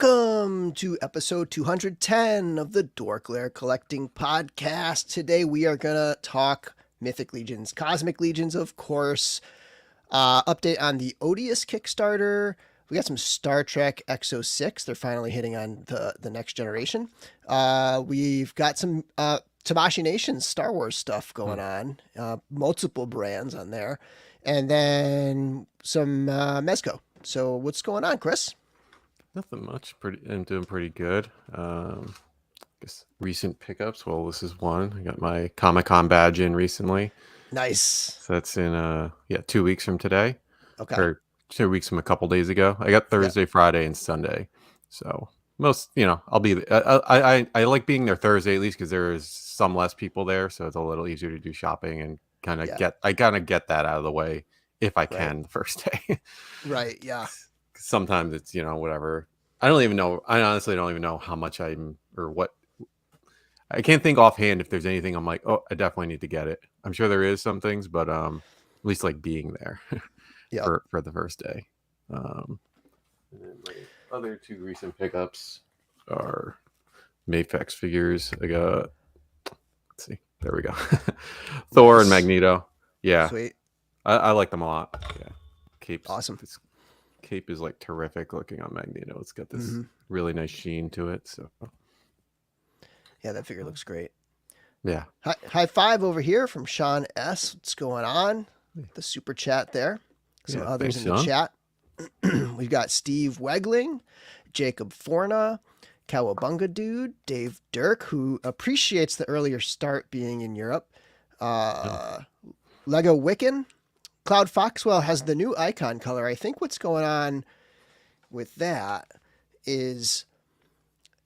Welcome to episode 210 of the DorkLair Collecting Podcast. Today we are going to talk Mythic Legions, Cosmic Legions, of course. Update on the Odious Kickstarter. We got some Star Trek X06. They're finally hitting on the next generation. We've got some Tamashii Nations Star Wars stuff going on. Multiple brands on there. And then some Mezco. So what's going on, Chris? Nothing much. I'm doing pretty good. Guess recent pickups. Well, this is one. I got my Comic-Con badge in recently. Nice. So that's in 2 weeks from today. Okay. Or 2 weeks from a couple days ago. I got Thursday, Friday, and Sunday. So I'll be. I like being there Thursday at least because there is some less people there, so it's a little easier to do shopping and kind of get that out of the way if I can the first day. Right. Yeah. Sometimes it's whatever. I honestly don't even know how much I'm or what. I can't think offhand if there's anything I'm like, oh, I definitely need to get it. I'm sure there is some things, but at least like being there for the first day. And then my other two recent pickups are Maphex figures. I got, let's see, there we go. Thor and Magneto. Yeah, sweet. I like them a lot. Yeah, Cape's awesome. Cape is like terrific looking on Magneto. It's got this really nice sheen to it. So yeah, that figure looks great. Yeah. High five over here from Sean S. What's going on? The super chat there. Some others in the chat. We've got Steve Wegling, Jacob Forna, Cowabunga Dude, Dave Dirk, who appreciates the earlier start being in Europe. Lego Wiccan. Cloud Foxwell has the new icon color. I think what's going on with that is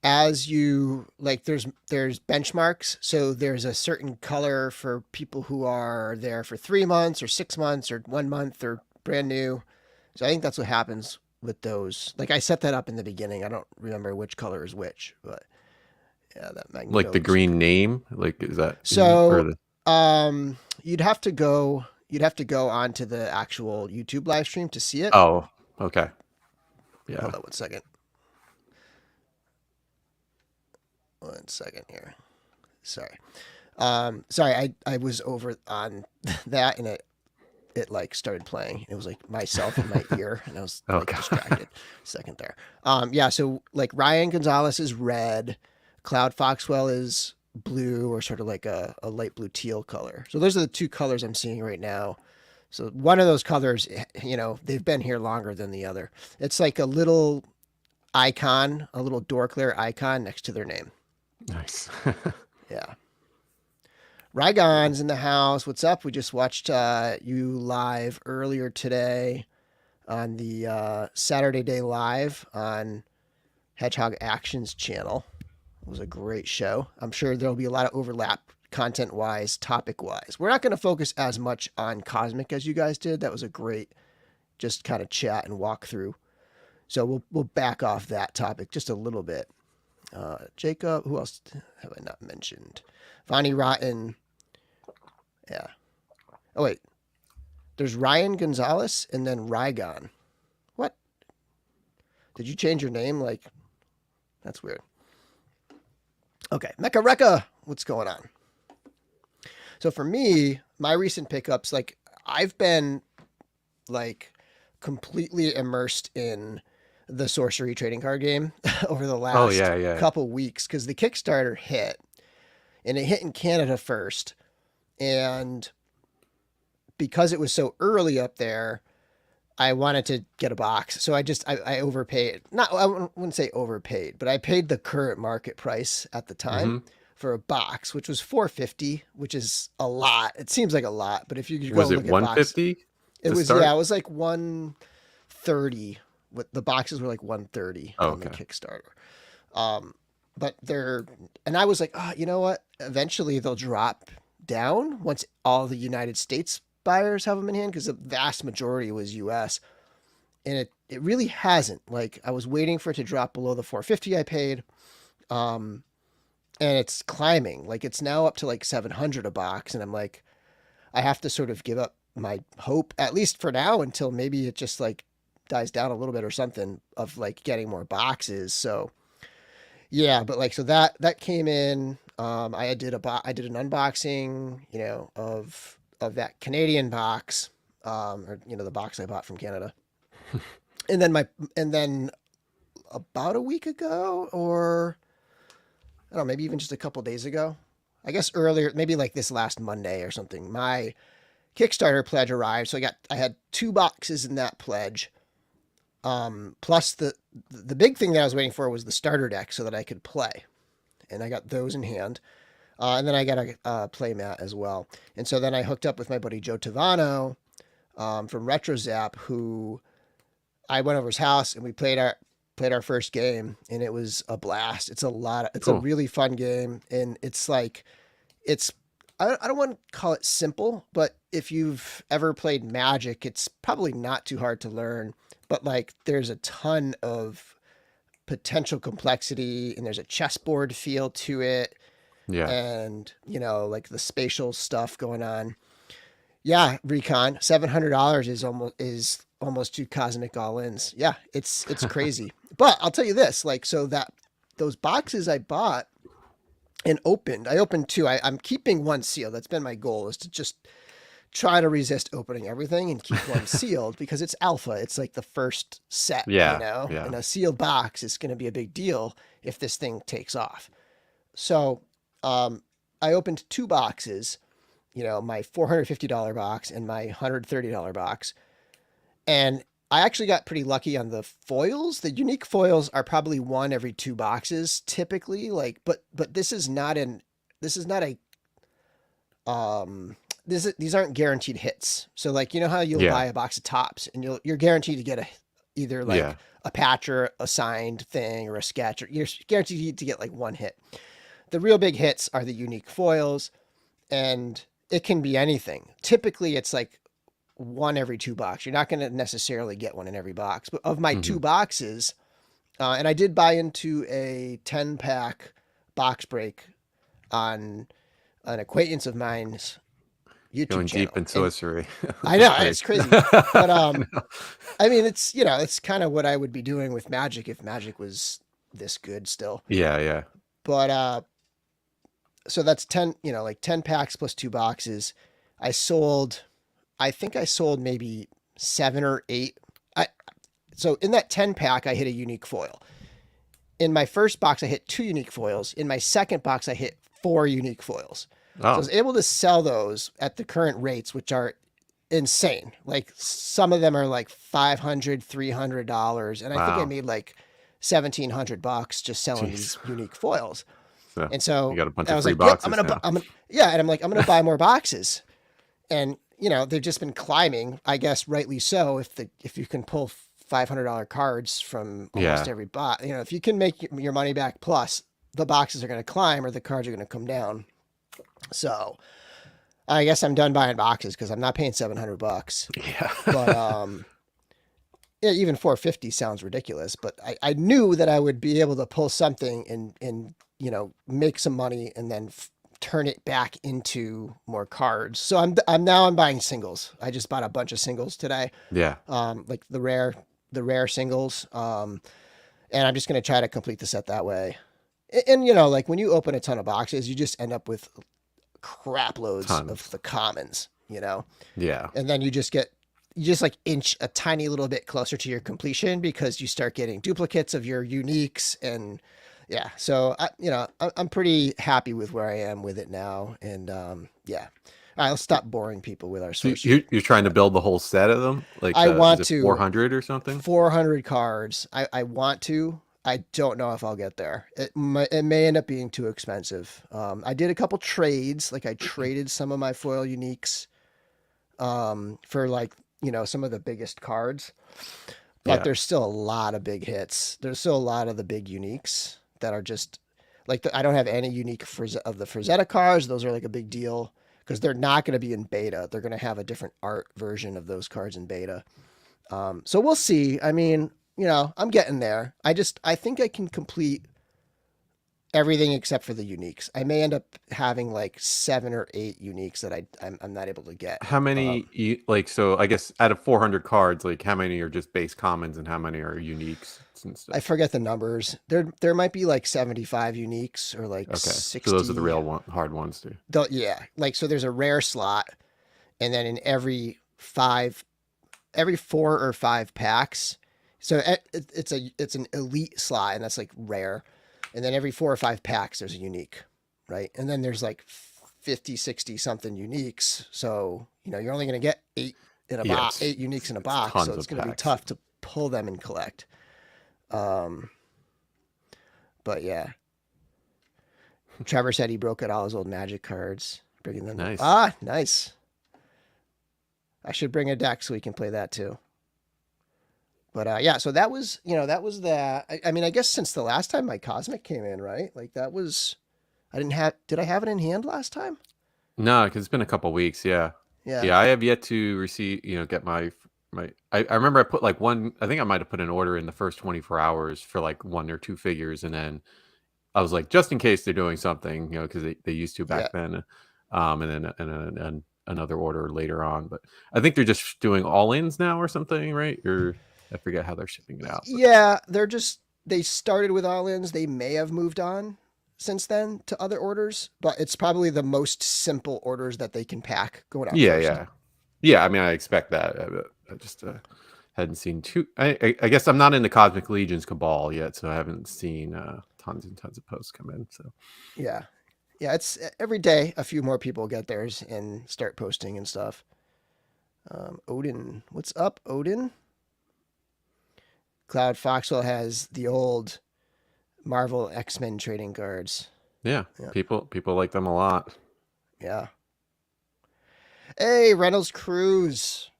as you like there's benchmarks. So there's a certain color for people who are there for 3 months or 6 months or 1 month or brand new. So I think that's what happens with those. Like I set that up in the beginning. I don't remember which color is which, but yeah, that Magneto. Like the green name, like is that so? You'd have to go onto the actual YouTube live stream to see it. Oh, okay. Yeah. Hold on 1 second. 1 second here. Sorry. I was over on that and it like started playing. It was like myself in my ear and I was distracted. Second there. So like Ryan Gonzalez is red, Cloud Foxwell is blue or sort of like a light blue teal color. So those are the two colors I'm seeing right now. So one of those colors, they've been here longer than the other. It's like a little icon, a little DorkLair icon next to their name. Nice. Yeah. Rygon's in the house. What's up? We just watched you live earlier today on the Saturday Day Live on Hedgehog Actions channel. It was a great show. I'm sure there'll be a lot of overlap content-wise, topic-wise. We're not going to focus as much on Cosmic as you guys did. That was a great just kind of chat and walk through. So we'll back off that topic just a little bit. Jacob, who else have I not mentioned? Vonnie Rotten. Yeah. Oh, wait. There's Ryan Gonzalez and then Rygon. What? Did you change your name? Like, that's weird. Okay, Mecha Rekka, what's going on? So for me, my recent pickups, like I've been like completely immersed in the Sorcery trading card game over the last couple weeks because the Kickstarter hit and it hit in Canada first. And because it was so early up there, I wanted to get a box. So I overpaid. I wouldn't say overpaid, but I paid the current market price at the time for a box, which was $450, which is a lot. It seems like a lot, but if you go look at $150? It was like $130. The boxes were like $130 on the Kickstarter. But and I was like, you know what? Eventually they'll drop down once all the United States buyers have them in hand, because the vast majority was US, and it really hasn't. Like I was waiting for it to drop below the $450 I paid, and it's climbing. Like it's now up to like $700 a box, and I'm like, I have to sort of give up my hope, at least for now, until maybe it just like dies down a little bit or something of like getting more boxes. So yeah, but like so that came in. I did I did an unboxing, of that Canadian box, or the box I bought from Canada, and then about a week ago, or I don't know, maybe even just a couple days ago, I guess earlier, maybe like this last Monday or something, my Kickstarter pledge arrived. So I had 2 boxes in that pledge. Plus the big thing that I was waiting for was the starter deck so that I could play, and I got those in hand. And then I got a play mat as well. And so then I hooked up with my buddy Joe Tavano, from RetroZap, who I went over his house and we played our first game, and it was a blast. It's a really fun game, and it's like I don't want to call it simple, but if you've ever played Magic, it's probably not too hard to learn. But like, there's a ton of potential complexity, and there's a chessboard feel to it. Yeah. And like the spatial stuff going on. Yeah, Recon, $700 is almost 2 cosmic all-ins. Yeah, it's crazy. But I'll tell you this, like, so that those boxes I bought and I opened 2. I'm keeping 1 sealed. That's been my goal, is to just try to resist opening everything and keep 1 sealed, because it's alpha. It's like the first set, Yeah. and a sealed box is going to be a big deal if this thing takes off. So I opened 2 boxes, my $450 box and my $130 box. And I actually got pretty lucky on the foils. The unique foils are probably 1 every 2 boxes typically, but these aren't guaranteed hits. So like, how you'll buy a box of tops and you're guaranteed to get either like a patch or a signed thing or a sketch, or you're guaranteed to get like 1 hit. The real big hits are the unique foils, and it can be anything. Typically it's like 1 every 2 boxes. You're not going to necessarily get 1 in every box, but of my 2 boxes, and I did buy into a 10-pack box break on an acquaintance of mine's YouTube Going channel. deep in sorcery. I know, it's crazy. But I mean, it's kind of what I would be doing with Magic if Magic was this good still. Yeah. But so that's 10, like 10 packs plus 2 boxes. I think I sold maybe 7 or 8. So in that 10 pack, I hit a unique foil. In my first box, I hit 2 unique foils. In my second box, I hit 4 unique foils. So I was able to sell those at the current rates, which are insane. Like, some of them are like $500, $300. And I think I made like $1,700 just selling these unique foils. So and so you got a bunch I of was free like, boxes and I'm going to buy more boxes. And, they've just been climbing, I guess, rightly so. If you can pull $500 cards from almost every box, if you can make your money back, plus the boxes are going to climb or the cards are going to come down. So I guess I'm done buying boxes because I'm not paying $700. Yeah. But, even $450 sounds ridiculous, but I knew that I would be able to pull something and make some money and then turn it back into more cards. So I'm buying singles. I just bought a bunch of singles today. Yeah. Like the rare singles. And I'm just going to try to complete the set that way. And like when you open a ton of boxes, you just end up with crap loads of the commons, Yeah. and then you just like inch a tiny little bit closer to your completion because you start getting duplicates of your uniques. And yeah, so I'm pretty happy with where I am with it now. And yeah. All right, let's stop boring people with our So sorcery. you're trying to build the whole set of them? Like, I want is it to 400 or something? 400 cards. I want to. I don't know if I'll get there. It may end up being too expensive. I did a couple trades. Like, I traded some of my foil uniques for like, some of the biggest cards. But there's still a lot of big hits. There's still a lot of the big uniques that are just like, I don't have any unique of the Frazetta cards. Those are like a big deal because they're not going to be in beta. They're going to have a different art version of those cards in beta. So we'll see. I mean, I'm getting there. I think I can complete everything except for the uniques. I may end up having like 7 or 8 uniques that I'm not able to get. How many like, so I guess out of 400 cards, like how many are just base commons and how many are uniques and I stuff? forget the numbers. There might be like 75 uniques or like Okay, so those are the 60. real hard ones too. Yeah, like so there's a rare slot, and then in every 4 or 5 packs. So it's an elite slot, and that's like rare. And then every 4 or 5 packs, there's a unique, right? And then there's like 50, 60 something uniques. So, you're only going to get 8 in a Yeah, box, 8 uniques in a box. So tons it's of going to be packs. tough to pull them and collect. But yeah, Trevor said he broke out all his old Magic cards, bringing them. Nice. Nice. I should bring a deck so we can play that too. But yeah, so that was that. I mean, I guess since the last time my Cosmic came in, right? Like that was, did I have it in hand last time? No, because it's been a couple weeks. Yeah. Yeah. Yeah, I have yet to receive, get my. I remember I put like one. I think I might have put an order in the first 24 hours for like 1 or 2 figures, and then I was like, just in case they're doing something, because they used to back then, and then another order later on. But I think they're just doing all-ins now or something, right? Or I forget how they're shipping it out. But. Yeah, they started with all-ins. They may have moved on since then to other orders, but it's probably the most simple orders that they can pack going out first. Yeah. I mean, I expect that. I just hadn't seen too. I guess I'm not in the Cosmic Legions cabal yet, so I haven't seen tons and tons of posts come in. So yeah, it's every day a few more people get theirs and start posting and stuff. Odin, what's up, Odin? Cloud Foxwell has the old Marvel X-Men trading cards. yeah. People like them a lot. Yeah. Hey, Reynolds Cruz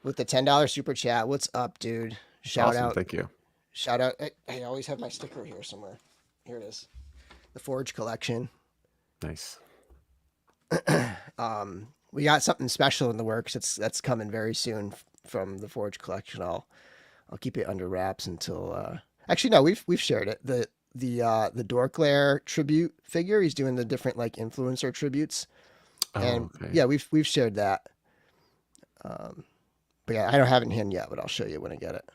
with the $10 super chat. What's up, dude? Shout Awesome, out. thank you. Shout out. I always have my sticker here somewhere. Here it is. The Forge collection. Nice. We got something special in the works. That's coming very soon from the Forge collection. I'll keep it under wraps until actually no, we've shared it. The DorkLair tribute figure. He's doing the different like influencer tributes. And okay. yeah, we've shared that. But yeah, I don't have it in hand yet, but I'll show you when I get it.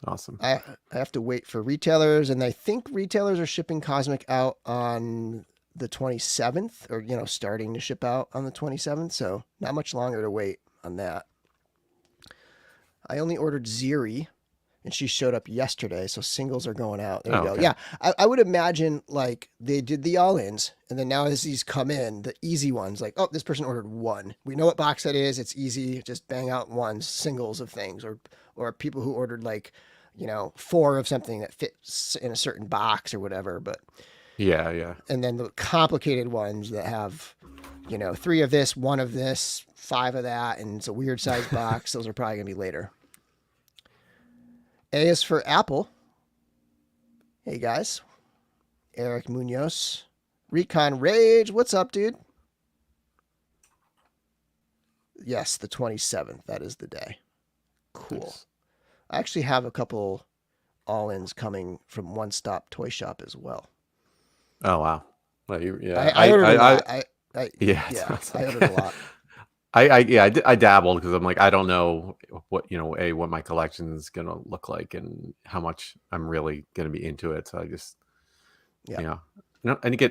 Awesome. I have to wait for retailers, and I think retailers are shipping Cosmic out on the 27th, or starting to ship out on the 27th. So not much longer to wait on that. I only ordered Ziri, and she showed up yesterday, so singles are going out. There you go. Okay. Yeah, I would imagine like they did the all-ins, and then now as these come in, the easy ones, like, oh, this person ordered 1. We know what box that is. It's easy. Just bang out ones, singles of things, or people who ordered like, 4 of something that fits in a certain box or whatever. But yeah. and then the complicated ones that have, 3 of this, 1 of this, 5 of that, and it's a weird size box. Those are probably gonna be later. A is for Apple. Hey guys. Eric Munoz. Recon Rage. What's up, dude? Yes, the 27th. That is the day. Cool. Nice. I actually have a couple all-ins coming from One Stop Toy Shop as well. Oh wow. Well, I ordered a lot. I ordered a lot. I dabbled because I'm like, I don't know what what my collection is gonna look like and how much I'm really gonna be into it. So I just I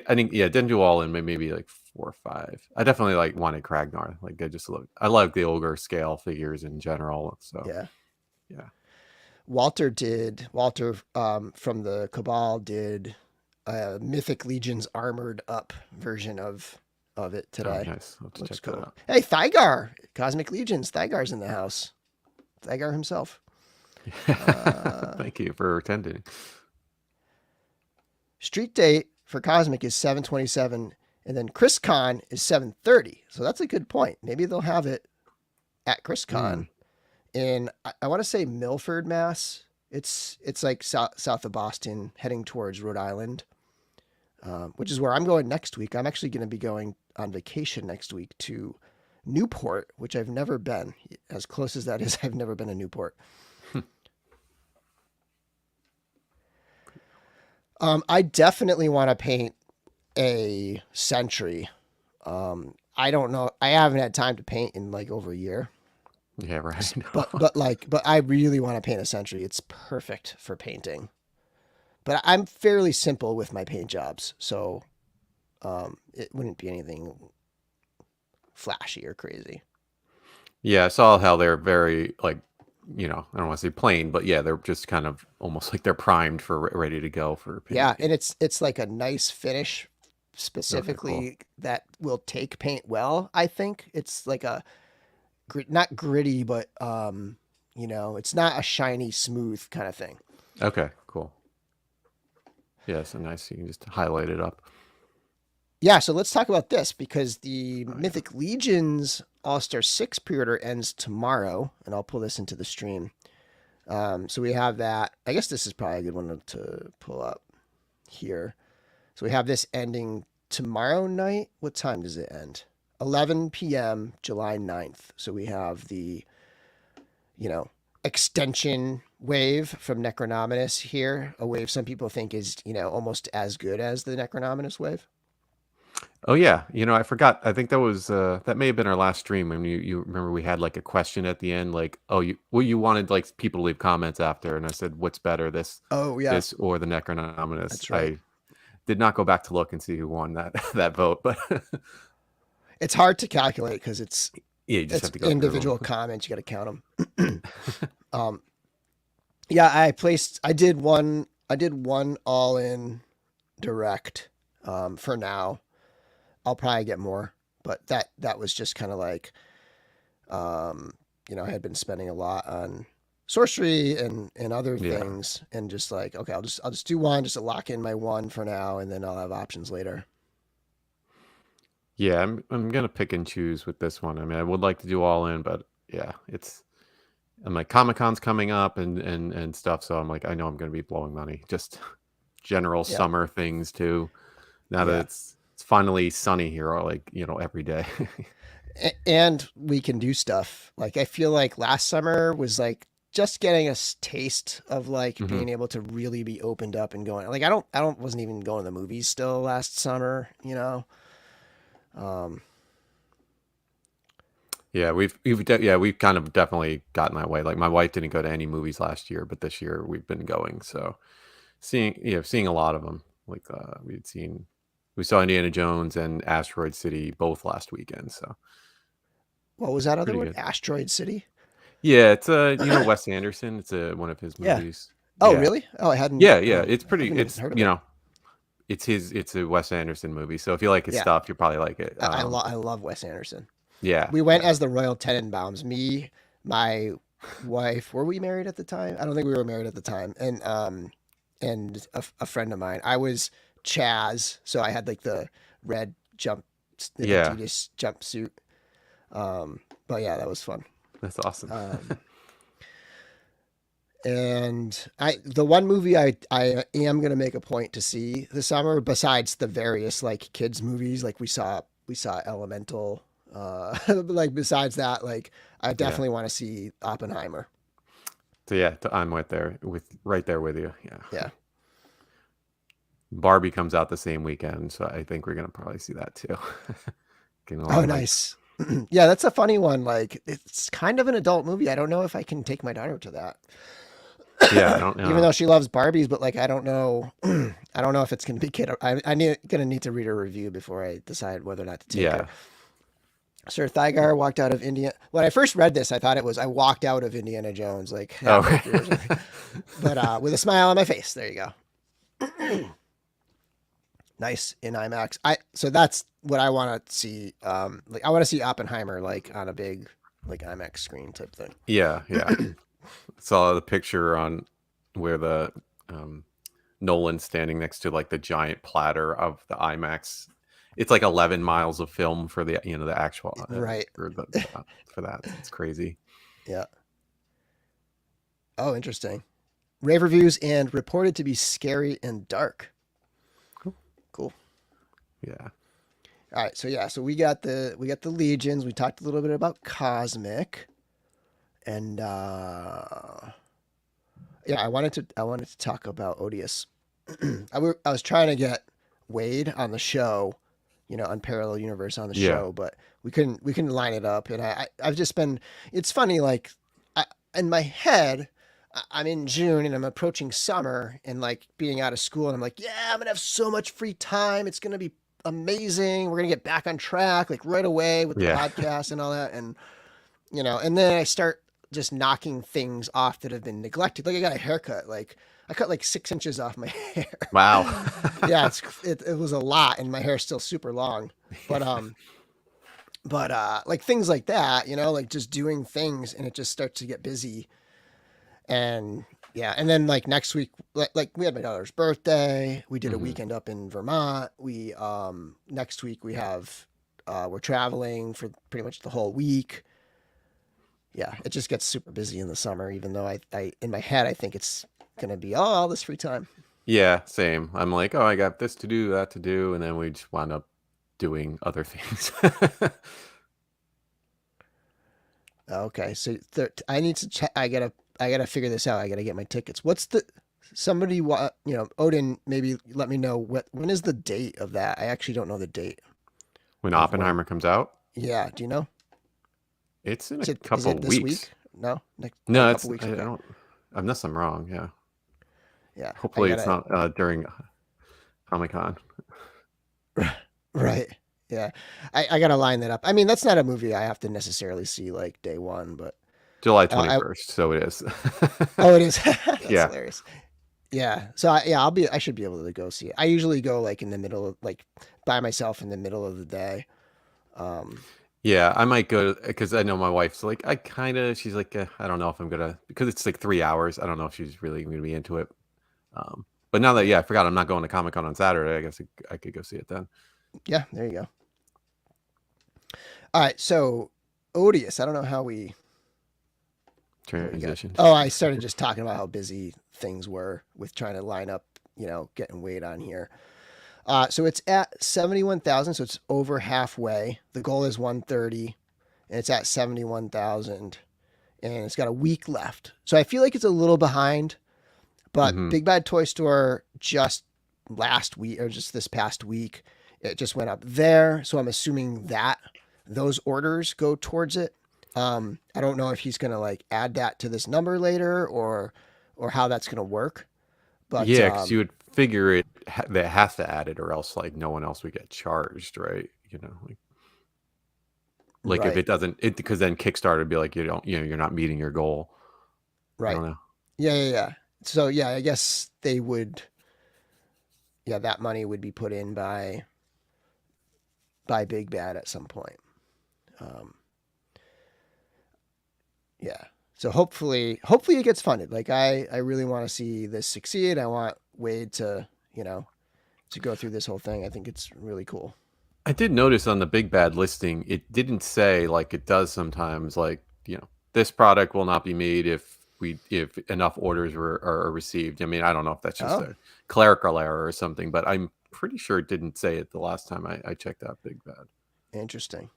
didn't do all in, maybe like 4 or 5. I definitely like wanted Kragnar. Like I like the ogre scale figures in general. So yeah. Walter from the Cabal did a Mythic Legions armored up version of it today. Oh, nice. I'll have to Looks check cool. that out. Hey, Thygar, Cosmic Legions. Thygar's in the house. Thygar himself. Thank you for attending. Street date for Cosmic is 7/27, and then ChrisCon is 7/30. So that's a good point. Maybe they'll have it at ChrisCon in, I want to say Milford, Mass. It's like south of Boston, heading towards Rhode Island, which is where I'm going next week. I'm actually going to be going on vacation next week to Newport, which I've never been. As close as that is, I've never been to Newport. I definitely want to paint a Sentry. I don't know. I haven't had time to paint in like over a year. Yeah, right. But I really want to paint a Sentry. It's perfect for painting. But I'm fairly simple with my paint jobs, so it wouldn't be anything flashy or crazy. Yeah, I saw how they're very like, I don't want to say plain, but yeah, they're just kind of almost like they're primed for ready to go for Yeah, painting. and it's like a nice finish Okay, cool. specifically that will take paint well. I think it's like a not gritty, but it's not a shiny, smooth kind of thing. Okay, cool. Yeah, so nice. You can just highlight it up. Yeah, so let's talk about this because the Oh yeah. Mythic Legions All-Star 6 pre-order ends tomorrow, and I'll pull this into the stream. So we have that. I guess this is probably a good one to pull up here. So we have this ending tomorrow night. What time does it end? 11 p.m. July 9th. So we have the, you know, extension wave from Necronominus here. A wave some people think is, almost as good as the Necronominus wave. Oh yeah, I forgot. I think that was that may have been our last stream when you remember we had like a question at the end, like, oh, you wanted like people to leave comments after, and I said, what's better, Oh, yeah, this or the Necronominus? that's right. I did not go back to look and see who won that that vote, but It's hard to calculate because it's yeah, you just it's have to go through individual comments. You got to count them. um, yeah, I did one all in direct for now. I'll probably get more, but that was just kind of like, um, I had been spending a lot on sorcery and other them. Yeah. things, and just like, okay, I'll just do one just to lock in my one for now, and then I'll have options later. Yeah, I'm gonna pick and choose with this one. I mean, I would like to do all in, but yeah, I'm like Comic Con's coming up and stuff, so I'm like I know I'm gonna be blowing money. Just general Yeah, summer things too. Now that yeah, it's finally sunny here, like every day. and we can do stuff. Like I feel like last summer was like just getting a taste of like Hmm. being able to really be opened up and going. Like wasn't even going to the movies still last summer. Um, Yeah, we've kind of definitely gotten that way. Like my wife didn't go to any movies last year, but this year we've been going. So seeing a lot of them. Like we saw Indiana Jones and Asteroid City both last weekend. So what was that other pretty one? good. Asteroid City. Yeah, it's Wes Anderson. It's one of his Yeah. movies. Oh, Yeah, really? Oh, I hadn't. yeah. It's I pretty. haven't even It's heard of it. it's a Wes Anderson movie. So if you like his Yeah, stuff, you probably like it. I love Wes Anderson. Yeah, We went yeah, as the Royal Tenenbaums. Me, my wife. Were we married at the time? I don't think we were married at the time. And a friend of mine. I was Chaz, so I had like the red the yeah. Adidas jumpsuit. But yeah, that was fun. That's awesome. Um, and the one movie I am gonna make a point to see this summer, besides the various like kids movies, like we saw Elemental. Like besides that, like I Yeah. definitely want to see Oppenheimer. So yeah, I'm right there with you. Yeah. Yeah. Barbie comes out the same weekend, so I think we're gonna probably see that too. Getting a lot Oh, of hype. nice. Yeah, that's a funny one. Like it's kind of an adult movie. I don't know if I can take my daughter to that. Yeah, I don't Even know. though she loves Barbies, but like I don't know, I don't know if it's gonna be kid. Gonna need to read a review before I decide whether or not to take her. Yeah. Sir Thygar walked out of India. When I first read this, I thought it was I walked out of Indiana Jones like Oh. halfway through or something. But with a smile on my face. There you go. Nice in IMAX. So that's what I want to see. Like I want to see Oppenheimer like on a big like IMAX screen type thing. Yeah, yeah. Saw the picture on where the Nolan's standing next to like the giant platter of the IMAX. It's like 11 miles of film for the actual Right. or for that. It's crazy. Yeah. Oh, interesting. Rave reviews and reported to be scary and dark. Cool. Cool. Yeah. All right. So yeah. So we got the legions. We talked a little bit about cosmic, and yeah, I wanted to talk about Odious. I was trying to get Wade on the show, Unparalleled Universe on the Yeah. show, but we couldn't line it up. And I've just been. It's funny, like in my head, I'm in June and I'm approaching summer and like being out of school, and I'm like, yeah, I'm gonna have so much free time. It's gonna be amazing. We're gonna get back on track like right away with the Yeah. podcast and all that, and and then I start just knocking things off that have been neglected. Like I got a haircut, like I cut like 6 inches off my hair. Wow. Yeah, it was a lot, and my hair's still super long. But like things like that, like just doing things, and it just starts to get busy. And yeah, and then like next week, like we had my daughter's birthday. We did a Mhm. weekend up in Vermont. We next week we have we're traveling for pretty much the whole week. Yeah, it just gets super busy in the summer, even though I in my head I think it's gonna be all this free time. Yeah, same. I'm like, oh, I got this to do, that to do, and then we just wound up doing other things. Okay, so I need to check. I gotta figure this out. I gotta get my tickets. What's the somebody Odin? Maybe let me know when is the date of that. I actually don't know the date When of when. Oppenheimer comes out, Yeah, do you know? it's in a Is couple it this week? weeks. No, next a No, couple it's weeks. I Okay. don't unless I'm wrong. Yeah, Yeah, I hopefully it's gotta. not during Comic Con. Right. Yeah, I gotta line that up. I mean, that's not a movie I have to necessarily see like day one, but July I 21st, so it is. oh, it is. That's Yeah. hilarious. Yeah. So I should be able to go see it. I usually go like in the middle of like by myself in the middle of the day. Um, Yeah, I might go because I know my wife's like, she's like, I don't know if I'm gonna, because it's like 3 hours. I don't know if she's really gonna be into it. But now that, yeah. yeah, I forgot I'm not going to Comic Con on Saturday. I guess I could go see it then. Yeah, there you go. All right, so Odious. I don't know how we got. Transition. Oh, I started just talking about how busy things were with trying to line up, getting weight on here. So it's at 71,000, so it's over halfway. The goal is 130, and it's at 71,000, and it's got a week left. So I feel like it's a little behind, but Hmm. Big Bad Toy Store just last week or just this past week, it just went up there. So I'm assuming that those orders go towards it. I don't know if he's gonna like add that to this number later or how that's gonna work. But Yeah, because you would figure that has to add it, or else like no one else would get charged, right? Like if right, it doesn't, it because then Kickstarter would be like, you're not meeting your goal. I right, don't know. yeah. So yeah, I guess they would. Yeah, that money would be put in by Big Bad at some point. Um, yeah. So hopefully it gets funded. Like I really want to see this succeed. I want Wade to go through this whole thing. I think it's really cool. I did notice on the Big Bad listing, it didn't say like it does sometimes, like, this product will not be made if enough orders are received. I mean, I don't know if that's just Oh, a clerical error or something, but I'm pretty sure it didn't say it the last time I checked out Big Bad. interesting.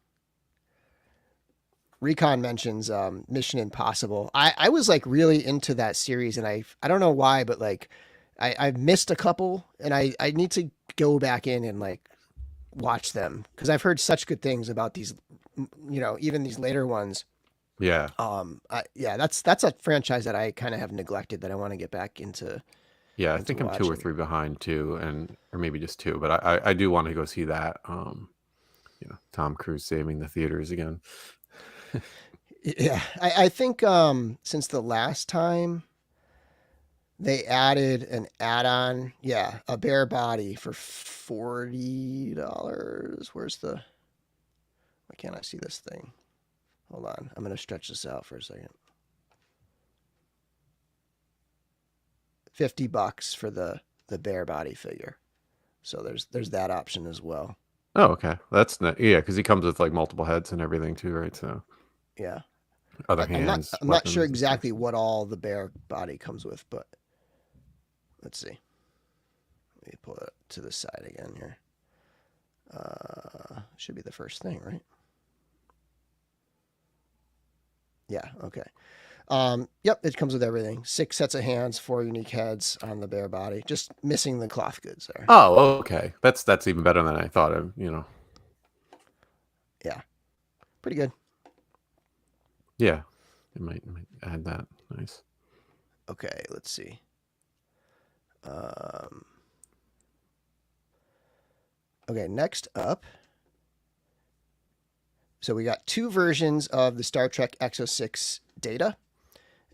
Recon mentions Mission Impossible. I was like really into that series, and I don't know why, but like I've missed a couple, and I need to go back in and like watch them because I've heard such good things about these, even these later ones. Yeah. Yeah, that's a franchise that I kind of have neglected that I want to get back into Yeah, I into think I'm two or watching. three behind too, or maybe just two, but I do want to go see that. Tom Cruise saving the theaters again. Yeah, I think since the last time they added an add-on, yeah, a bare body for $40. Where's the? Why can't I see this thing? Hold on, I'm gonna stretch this out for a second. $50 for the bare body figure. So there's that option as well. Oh, okay. That's not, yeah, because he comes with like multiple heads and everything too, right? So Yeah, other I'm not hands, I'm not sure weapons, and stuff. exactly what all the bare body comes with, but let's see. Let me pull it to the side again here. Should be the first thing, right? Yeah. Okay. Yep, it comes with everything. 6 sets of hands, 4 unique heads on the bare body. Just missing the cloth goods there. Oh, okay. That's even better than I thought of. Yeah, pretty good. Yeah, it might add that. Nice. Okay, let's see. Okay, next up. So we got 2 versions of the Star Trek X06 data.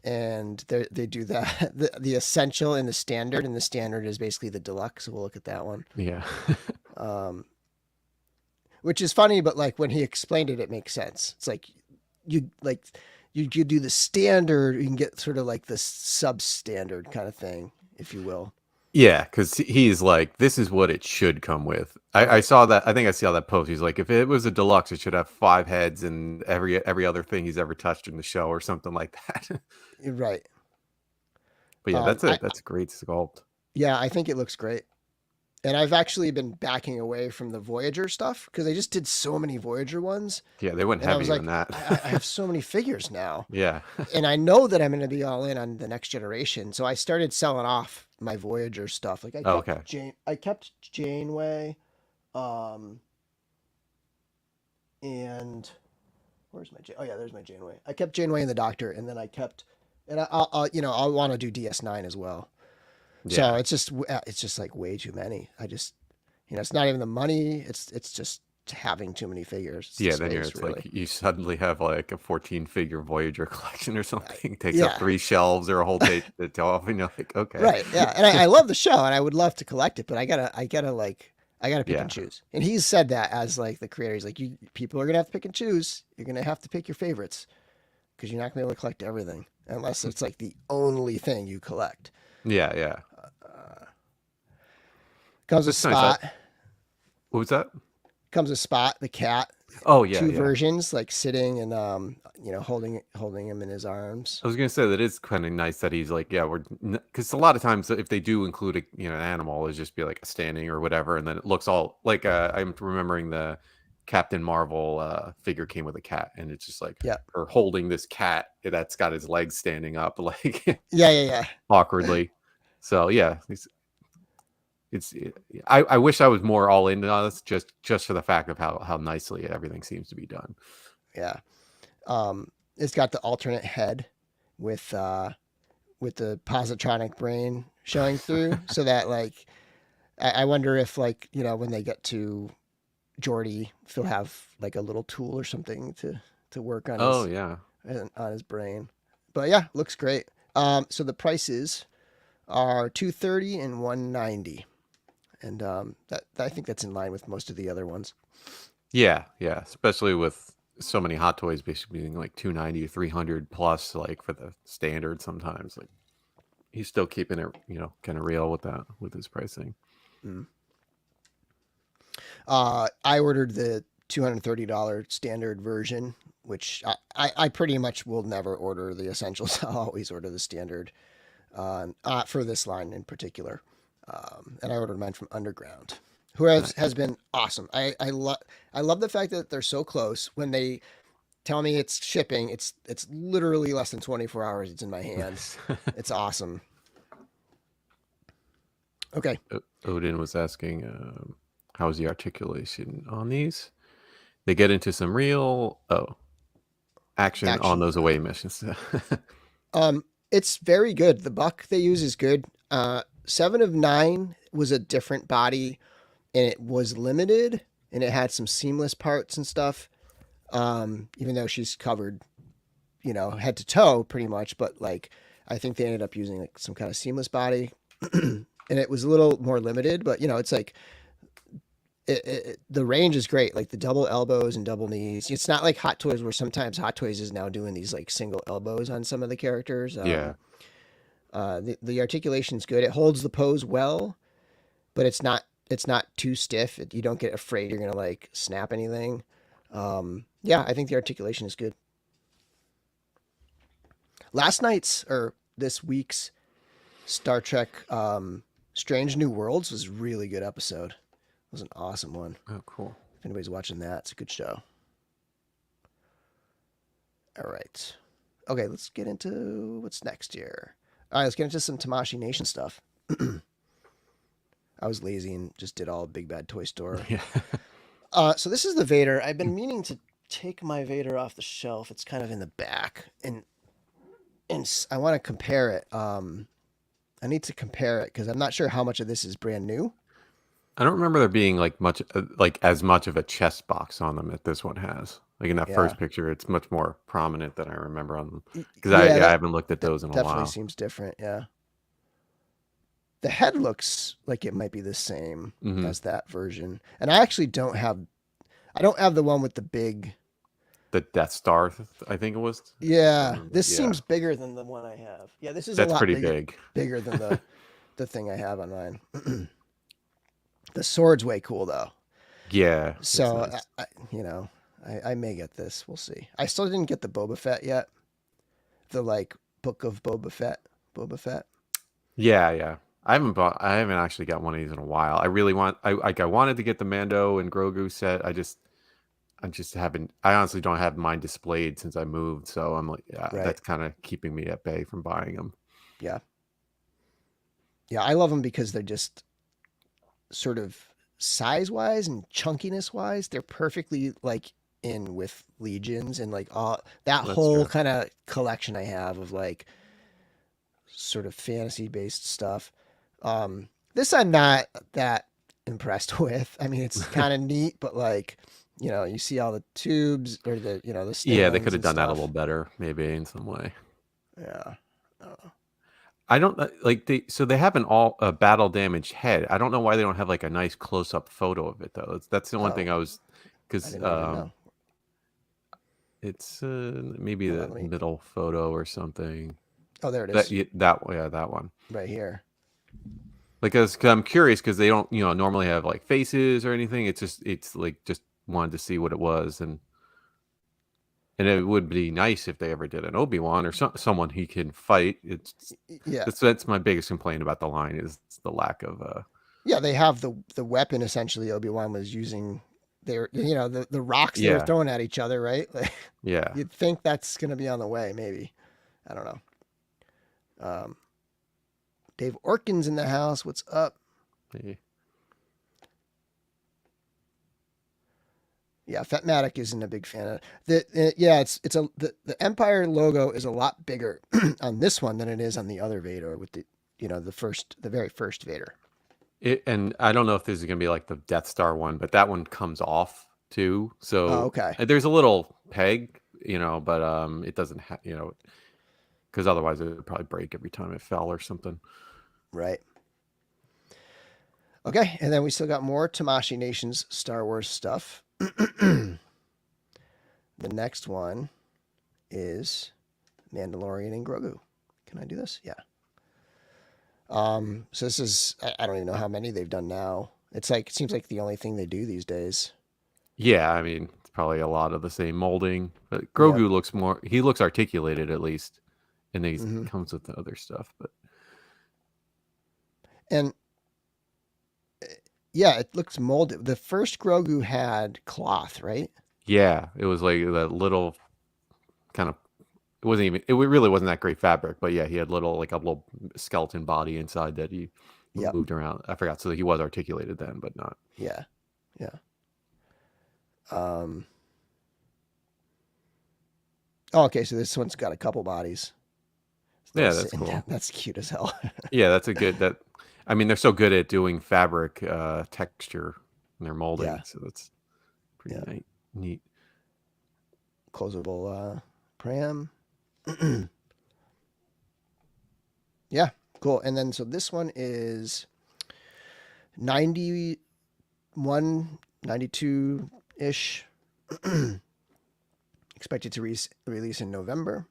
And they do that the essential and the standard, and the standard is basically the deluxe. So we'll look at that one. Yeah. Which is funny, but like when he explained it, it makes sense. It's like you do the standard, you can get sort of like the substandard kind of thing, if you will. Yeah, because he's like, this is what it should come with. I saw that. I think I saw that post. He's like, if it was a deluxe, it should have 5 heads and every other thing he's ever touched in the show or something like that. Right. But yeah, that's a great sculpt. Yeah, I think it looks great. And I've actually been backing away from the Voyager stuff because I just did so many Voyager ones. Yeah, they went And I heavy was like, on that. I have so many figures now. Yeah. And I know that I'm going to be all in on the next generation. So I started selling off my Voyager stuff. Like I kept Janeway, and where's my oh yeah, there's my Janeway. I kept Janeway and the Doctor, and then I kept, and I'll want to do DS9 as well. So Yeah. it's just like way too many. I just, it's not even the money. It's just having too many figures. It's Yeah, the then space, it's really. like you suddenly have like a 14-figure Voyager collection or something. Takes yeah. up 3 shelves or a whole day to tell off, like, okay. Right. Yeah. And I love the show and I would love to collect it, but I gotta pick Yeah. and choose. And he's said that as like the creator. He's like, people are gonna have to pick and choose. You're gonna have to pick your favorites because you're not gonna be able to collect everything unless it's like the only thing you collect. Yeah, yeah. Comes with That's nice. Spot. What was that? Comes with Spot, the cat. Oh yeah, 2 yeah. versions, like sitting and holding him in his arms. I was gonna say that is kind of nice that he's like, yeah, because a lot of times if they do include an animal, it's just be like a standing or whatever, and then it looks all like I'm remembering the Captain Marvel figure came with a cat, and it's just like her holding this cat that's got his legs standing up, like yeah, awkwardly. So yeah, I wish I was more all in on this just for the fact of how nicely everything seems to be done. Yeah. It's got the alternate head with the positronic brain showing through, so that like I wonder if like when they get to Geordi, if he'll have like a little tool or something to work on. On his brain. But yeah, looks great. So the prices are $230 and $190, and that I think that's in line with most of the other ones. Yeah, especially with so many Hot Toys basically being like $290 to $300 plus, like for the standard. Sometimes like he's still keeping it kind of real with his pricing. I ordered the $230 standard version, which I pretty much will never order the essentials. I'll always order the standard for this line in particular. And I ordered mine from Underground, who has been awesome. I love the fact that they're so close. When they tell me it's shipping, it's literally less than 24 hours. It's in my hands. It's awesome. Okay. Odin was asking, how's the articulation on these? They get into some real action on those away missions. It's very good. The buck they use is good. 7 of 9 was a different body, and it was limited, and it had some seamless parts and stuff. Even though she's covered, head to toe pretty much, but like I think they ended up using like some kind of seamless body, and it was a little more limited. But it's like the range is great, like the double elbows and double knees. It's not like Hot Toys, where sometimes Hot Toys is now doing these like single elbows on some of the characters. The articulation's good. It holds the pose well, but it's not too stiff. You don't get afraid you're gonna like snap anything. Yeah, I think the articulation is good. This week's Star Trek Strange New Worlds was a really good episode. It was an awesome one. Oh, cool. If anybody's watching that, it's a good show. All right. Okay, let's get into what's next here. All right, let's get into some Tamashii Nation stuff. I was lazy and just did all Big Bad Toy Store. Yeah. So this is the Vader. I've been meaning to take my Vader off the shelf. It's kind of in the back, and I want to compare it. I need to compare it because I'm not sure how much of this is brand new. I don't remember there being much as much of a chest box on them that this one has. Like in that Yeah. first picture, it's much more prominent than I remember on them. Because Yeah, I haven't looked at those in a definitely while. seems different. Yeah. The head looks like it might be the same as that version, and I actually don't have the one with the big. The Death Star, I think it was. Yeah, this seems bigger than the one I have. Yeah, this is That's a lot pretty bigger than the thing I have on mine. The sword's way cool though. Yeah. So nice. I may get this. We'll see. I still didn't get the Boba Fett yet. The Book of Boba Fett. Yeah. I haven't actually got one of these in a while. I really I wanted to get the Mando and Grogu set. I just haven't. I honestly don't have mine displayed since I moved, so I'm like, Right. That's kind of keeping me at bay from buying them. Yeah. Yeah, I love them because they're just sort of size-wise and chunkiness-wise, they're perfectly in with Legions and all that That's whole true. kind of collection I have of sort of fantasy-based stuff. This I'm not that impressed with. I mean, it's kind of neat, but you see all the tubes or the Yeah, they could have done that a stuff. little better, maybe in some way. Yeah. I don't so they have a battle damaged head. I don't know why they don't have a nice close up photo of it though. That's the one thing I was because didn't even know. it's maybe the middle photo or something. Oh, there it is. That one right here. Because I'm curious because they don't normally have faces or anything. It's just wanted to see what it was and it would be nice if they ever did an Obi-Wan or someone he can fight. That's my biggest complaint about the line is the lack of Yeah, they have the weapon essentially Obi-Wan was using. The rocks they were throwing at each other, right? Yeah. You'd think that's gonna be on the way, maybe. I don't know. Dave Orkin's in the house. What's up? Hey. Yeah, Fatmatic isn't a big fan of the Empire logo is a lot bigger on this one than it is on the other Vader with the very first Vader. And I don't know if this is gonna be like the Death Star one, but that one comes off too. So okay. There's a little peg, but it doesn't have because otherwise it would probably break every time it fell or something. Right. Okay, and then we still got more Tamashii Nations Star Wars stuff. The next one is Mandalorian and Grogu. Can I do this? Yeah. So this is I don't even know how many they've done now. It seems like the only thing they do these days. Yeah, I mean it's probably a lot of the same molding, but Grogu looks articulated at least, and he comes with the other stuff. But and yeah, it looks molded. The first Grogu had cloth, right? Yeah, it was like that little kind of. It really wasn't that great fabric, but yeah, he had a little skeleton body inside that he moved around. I forgot, so he was articulated then, but not. Yeah. Okay, so this one's got a couple bodies. Yeah, that's cool. That's cute as hell. Yeah, that's a good I mean, they're so good at doing fabric texture in their molding, so that's pretty neat. Closable pram. Yeah, cool. And then so this one is 91, 92-ish. Expected to release in November.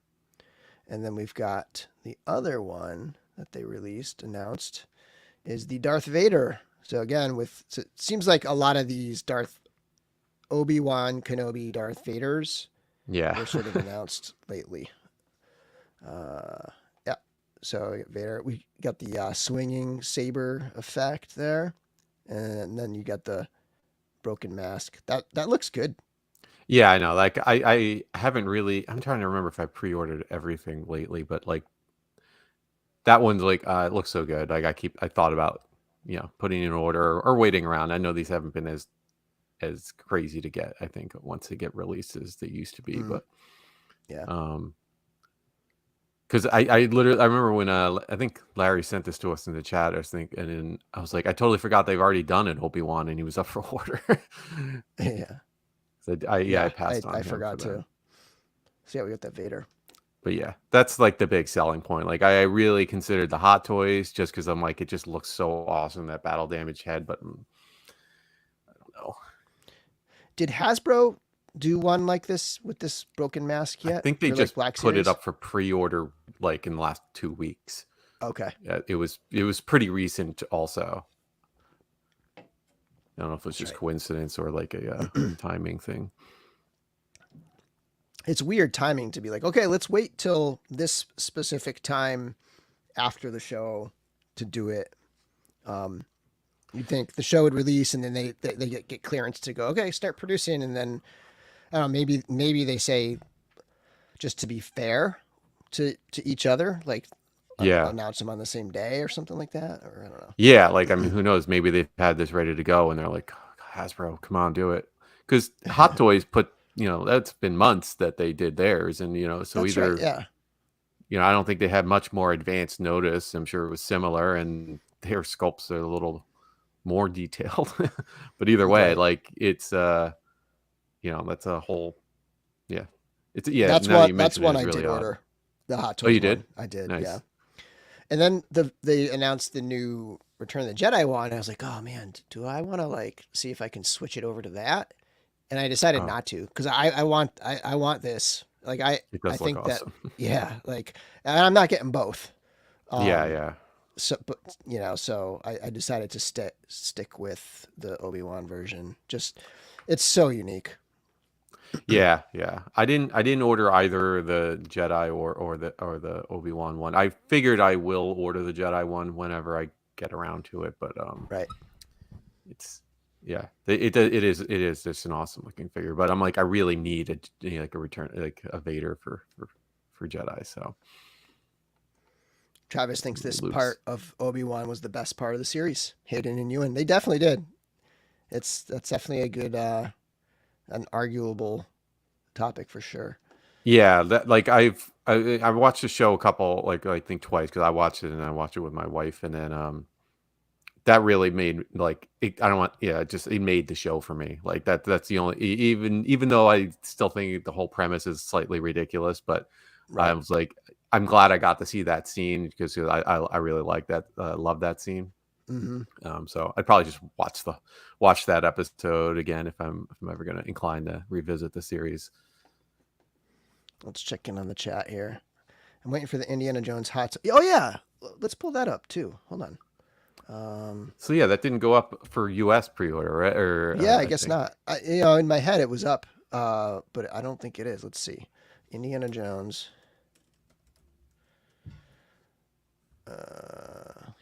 And then we've got the other one that they announced, is the Darth Vader. So again, it seems like a lot of these Obi-Wan Kenobi Darth Vaders were sort of announced lately. Yeah. So Vader, we got the swinging saber effect there, and then you got the broken mask. That looks good. Yeah, I know. Like I haven't really. I'm trying to remember if I pre-ordered everything lately, but like that one's like it looks so good. Like I thought about putting in an order or waiting around. I know these haven't been as crazy to get. I think once they get released as they used to be, Mm, but yeah. um. Because I literally I remember when I think Larry sent this to us in the chat. I think, and then I was like, I totally forgot they've already done it, Obi-Wan, and he was up for order. Yeah. So I Yeah. passed I on him for forgot that. to. So yeah, we got that Vader. But yeah, that's like the big selling point. Like I really considered the hot toys just because I'm like, it just looks so awesome, that battle damage head. But I don't know. Did Hasbro do one like this with this broken mask I yet think they for like just Black put it Series? up for pre-order like in the last 2 weeks. Okay. Yeah, it was pretty recent also. I don't know if it was That's just right. coincidence or like a timing thing. It's weird timing to be like, okay, let's wait till this specific time after the show to do it. Um, you'd think the show would release and then they get clearance to go, okay, start producing, and then I don't know, maybe they say just to be fair to each other, like Yeah. announce them on the same day or something like that, or I don't Yeah, like I mean, who knows? Maybe they've had this ready to go, and they're like, Hasbro, come on, do it. Because Hot know. Toys put, that's been months that they did theirs, and so That's right. either, Yeah. I don't think they had much more advanced notice. I'm sure it was similar, and their sculpts are a little more detailed. But either way, Right. like it's, that's a whole, yeah, yeah. Now that you That's mention it, one it's I did really odd. order. The Hot Oh, Toys you did? one. I did, yeah. Nice. And then they announced the new Return of the Jedi one. And I was like, oh man, do I want to like see if I can switch it over to that? And I decided Oh, not to because I want this. Like it I does look think that awesome. yeah, like and I'm not getting both. Yeah, Um, yeah. so but so I decided to stick with the Obi-Wan version. Just it's so unique. Yeah, yeah. I didn't order either the Jedi or the Obi-Wan one. I figured I will order the Jedi one whenever I get around to it, but Right. it's yeah, it is just an awesome looking figure. But I'm like, I really need like a return, like a Vader for Jedi. So Travis thinks maybe this Luke's. part of Obi-Wan was the best part of the series, hidden in you, and they definitely did. That's definitely a good an arguable topic for sure. Yeah, that like I've watched the show a couple, like I think twice, because I watched it and I watched it with my wife, and then that really made like it, I don't want yeah, just it made the show for me. Like that's the only even though I still think the whole premise is slightly ridiculous, but I Right. was like, I'm glad I got to see that scene because I really like that, love that scene. Mm-hmm. So I'd probably just watch that episode again if I'm ever gonna incline to revisit the series. Let's check in on the chat here. I'm waiting for the Indiana Jones hot. Oh yeah, let's pull that up too. Hold on. So yeah, that didn't go up for U.S. pre-order, right? Or Yeah, I I guess think. not. In my head it was up, but I don't think it is. Let's see. Indiana Jones.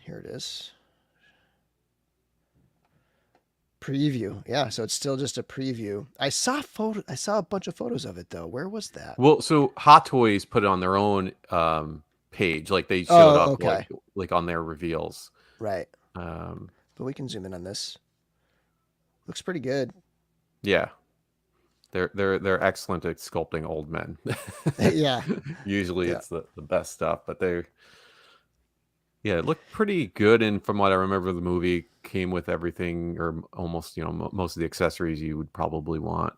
Here it is. Preview. Yeah, so it's still just a preview. I saw photo. I saw a bunch of photos of it though. Where was that? Well, so Hot Toys put it on their own page, like they showed Oh, up okay. like on their reveals. Right. Um, But we can zoom in on this. Looks pretty good. yeah, they're excellent at sculpting old men. Yeah. Usually, Yeah. it's the best stuff, but it looked pretty good. And from what I remember, the movie came with everything, or almost, most of the accessories you would probably want.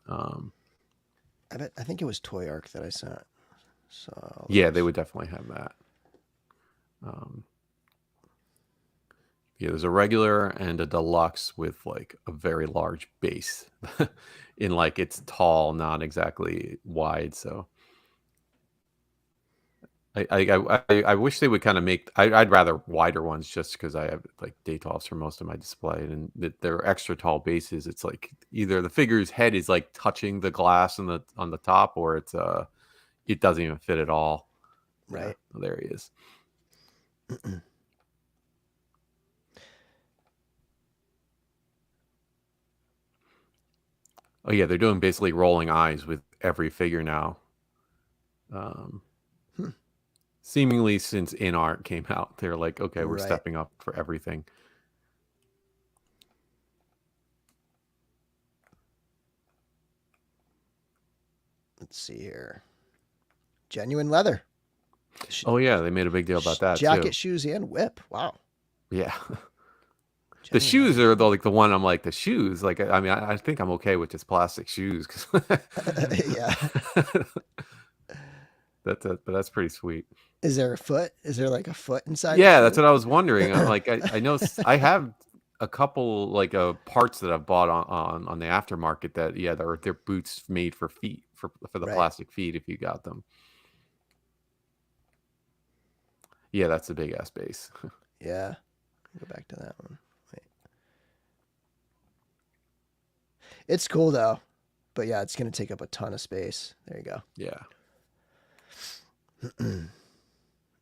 I think it was Toy Arc that I sent. So Yeah, they would definitely have that. Um, Yeah, there's a regular and a deluxe with like a very large base in like it's tall, not exactly wide. So I wish they would kind of make I'd rather wider ones just because I have like detoffs for most of my display and they're extra tall bases. It's like either the figure's head is like touching the glass on the top or it doesn't even fit at all. Yeah, right. there he is. Oh yeah, they're doing basically rolling eyes with every figure now. Um, Hmm. Seemingly since In Art came out, they're like, okay, we're Right. stepping up for everything. Let's see here. Genuine leather. Oh yeah, they made a big deal about that Jacket, too. shoes, and whip. Wow. Yeah. The Genuine shoes leather. are like the one I'm like the shoes. Like I mean, I think I'm okay with just plastic shoes because Yeah. but that's pretty sweet. Is there a foot? Is there like a foot inside the Yeah, that's shoe? what I was wondering. I'm like I know I have a couple like parts that I've bought on the aftermarket that yeah they're boots made for feet for the Right. plastic feet if you got them. Yeah, that's a big ass base. Yeah. Go back to that one. Wait. It's cool though. But yeah, it's going to take up a ton of space. There you go. Yeah.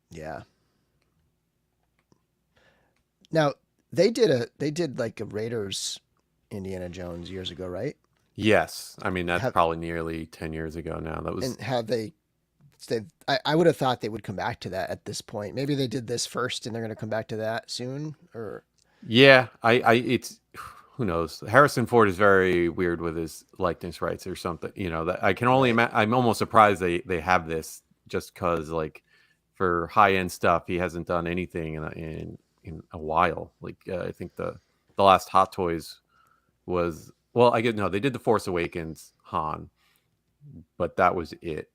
Yeah. Now, they did like a Raiders Indiana Jones years ago, right? Yes. I mean that's Have probably nearly 10 years ago now. That was and have they I would have thought they would come back to that at this point. Maybe they did this first and they're going to come back to that soon or yeah, it's who knows. Harrison Ford is very weird with his likeness rights or something. You know, that I can only right. I'm almost surprised they have this just cuz like for high-end stuff, he hasn't done anything in a while. Like I think the last Hot Toys was well, I get no, they did the Force Awakens Han, but that was it.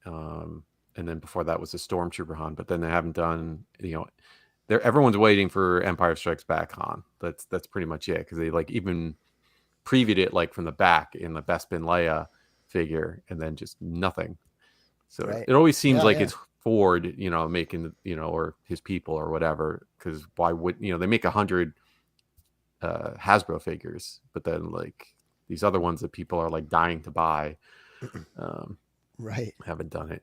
And then before that was the Stormtrooper Han, but then they haven't done, you know, everyone's waiting for Empire Strikes Back Han. That's pretty much it because they like even previewed it like from the back in the Bespin Leia figure, and then just nothing. So Right. it always seems Yeah, like yeah. it's Ford, you know, making or his people or whatever. Because why would they make 100 Hasbro figures, but then like these other ones that people are like dying to buy, Right. haven't done it.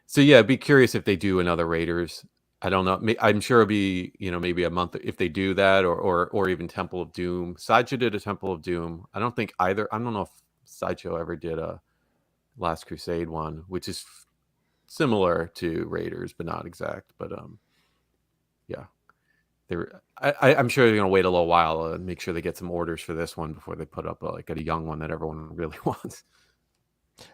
So yeah, be curious if they do another Raiders. I don't know. I'm sure it'll be maybe a month if they do that, or even Temple of Doom. Sideshow did a Temple of Doom. I don't think either. I don't know if Sideshow ever did a Last Crusade one, which is similar to Raiders, but not exact. But yeah, I'm sure they're gonna wait a little while and make sure they get some orders for this one before they put up like a young one that everyone really wants.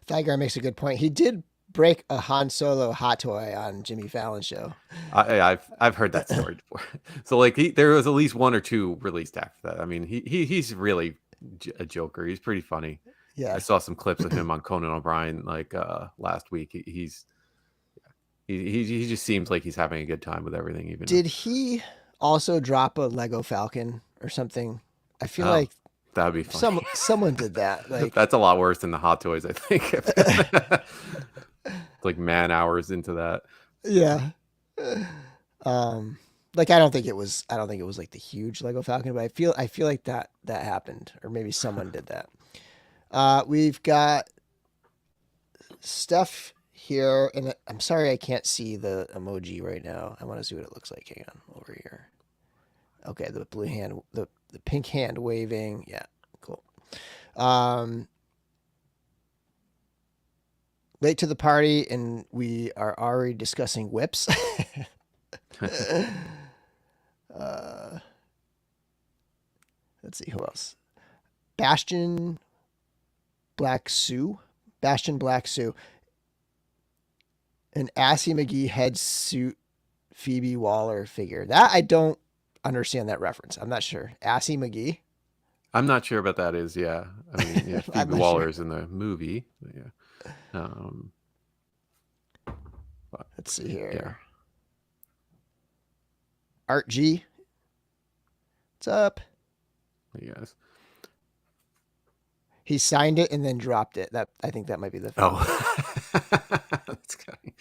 Thygar makes a good point. He did break a Han Solo hot toy on Jimmy Fallon's show. I've heard that story before. So like there was at least one or two released after that. I mean he's really a joker. He's pretty funny. Yeah. I saw some clips of him on Conan O'Brien like last week. He just seems like he's having a good time with everything. Even Did he also drop a Lego Falcon or something? I feel oh, like that'd be funny. someone did that. Like That's a lot worse than the Hot Toys, I think. Like man hours into that. yeah. Like I don't think it was like the huge Lego Falcon, but I feel like that happened, or maybe someone did that. We've got stuff here, and I'm sorry I can't see the emoji right now. I want to see what it looks like. Hang on, over here. Okay, the blue hand, the pink hand waving. Yeah, cool. Late to the party, and we are already discussing whips. Let's see who else. Bastion Black Sue, an Assy McGee head suit Phoebe Waller figure. That I don't understand that reference. I'm not sure. Assy McGee. I'm not sure about that is, yeah. I mean, yeah, I'm Phoebe not Waller's sure. in the movie. Yeah. But, Let's see here. yeah. Art G. What's up? Yes. He signed it and then dropped it. That I think that might be the film. Oh. That's funny.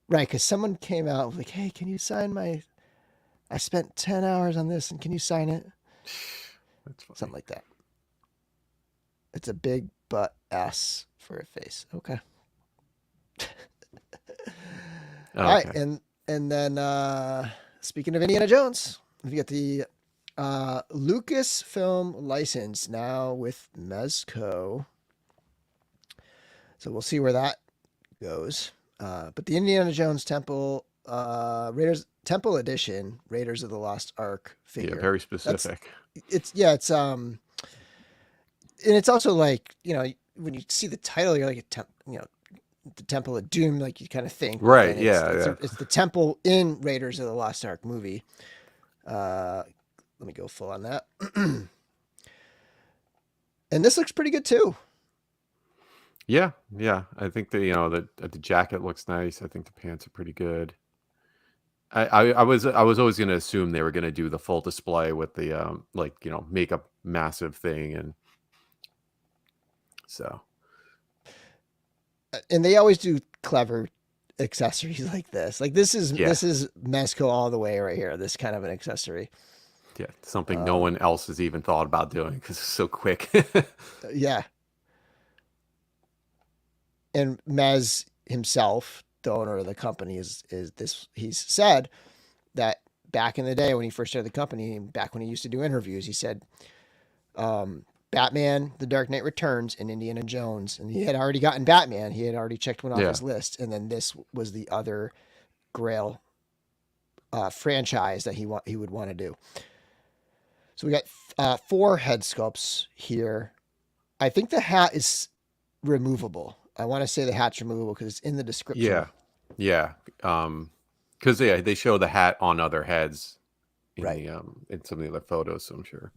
Right, because someone came out like, "Hey, can you sign my? I spent 10 hours on this, and can you sign it?" That's funny. Something like that. It's a big butt S for a face. Okay. All right, and then speaking of Indiana Jones, we've got the Lucasfilm license now with Mezco. So we'll see where that goes. But the Indiana Jones Raiders Temple Edition, Raiders of the Lost Ark figure. Yeah, very specific. It's and it's also like, when you see the title, you're like, the Temple of Doom, like you kind of think. Right, It's the temple in Raiders of the Lost Ark movie. Let me go full on that. And this looks pretty good too. Yeah. I think the jacket looks nice. I think the pants are pretty good. I was always going to assume they were going to do the full display with the make a massive thing, and so. And they always do clever accessories like this. Like this is Mezco all the way right here. This kind of an accessory. Yeah, something no one else has even thought about doing because it's so quick. Yeah. And Mez himself, the owner of the company, is this. He's said that back in the day when he first started the company, back when he used to do interviews, he said, Batman, The Dark Knight Returns, and Indiana Jones, and he had already gotten Batman. He had already checked one off his list, and then this was the other Grail franchise that he would want to do. So we got 4 head sculpts here. I think the hat is removable. I want to say the hat's removable because it's in the description. Yeah. Because they show the hat on other heads in in some of the other photos, so I'm sure.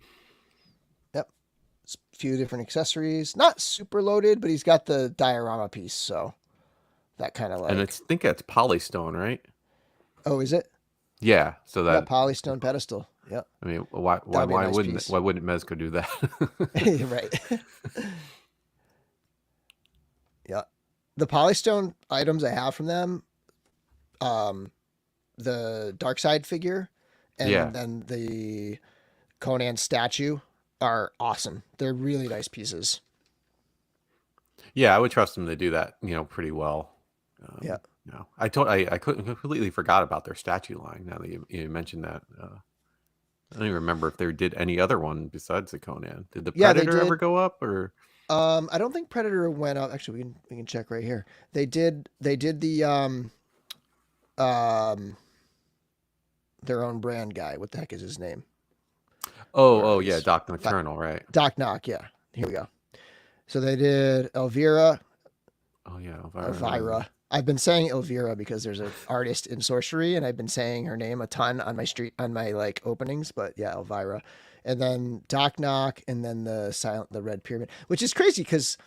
Yep. It's a few different accessories. Not super loaded, but he's got the diorama piece, so that kind of like. And I think it's polystone, right? Oh, is it? Yeah. So that polystone pedestal. Yep. I mean, why wouldn't Mezco do that? Right. Yeah. The polystone items I have from them, the Darkseid figure and then the Conan statue are awesome. They're really nice pieces. Yeah, I would trust them to do that, pretty well. Yeah. I completely forgot about their statue line. Now that you mentioned that, I don't even remember if they did any other one besides the Conan. Did the Predator ever go up, or? I don't think Predator went up. Actually, we can check right here. They did the their own brand guy. What the heck is his name? Oh yeah, Doc Nocturnal, right? Doc Nock, yeah. Here we go. So they did Elvira. Oh yeah, Elvira. I've been saying Elvira because there's an artist in Sorcery, and I've been saying her name a ton on my like openings. But yeah, Elvira, and then Doc Nock, and then the Red Pyramid, which is crazy because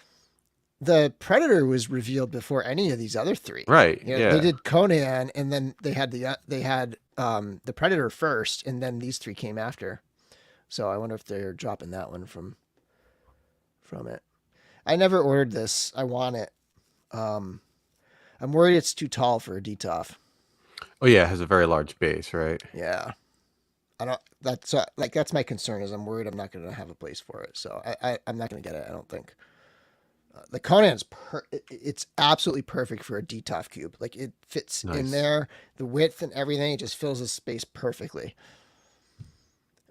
the Predator was revealed before any of these other 3. Right. They did Conan, and then they had the Predator first, and then these 3 came after. So I wonder if they're dropping that one from it. I never ordered this. I want it. I'm worried it's too tall for a DTOF. Oh yeah, it has a very large base, right? Yeah. That's my concern, is I'm worried I'm not going to have a place for it. So I'm not going to get it, I don't think. The Conan's it's absolutely perfect for a DTOF cube. Like it fits in there, the width and everything. It just fills the space perfectly.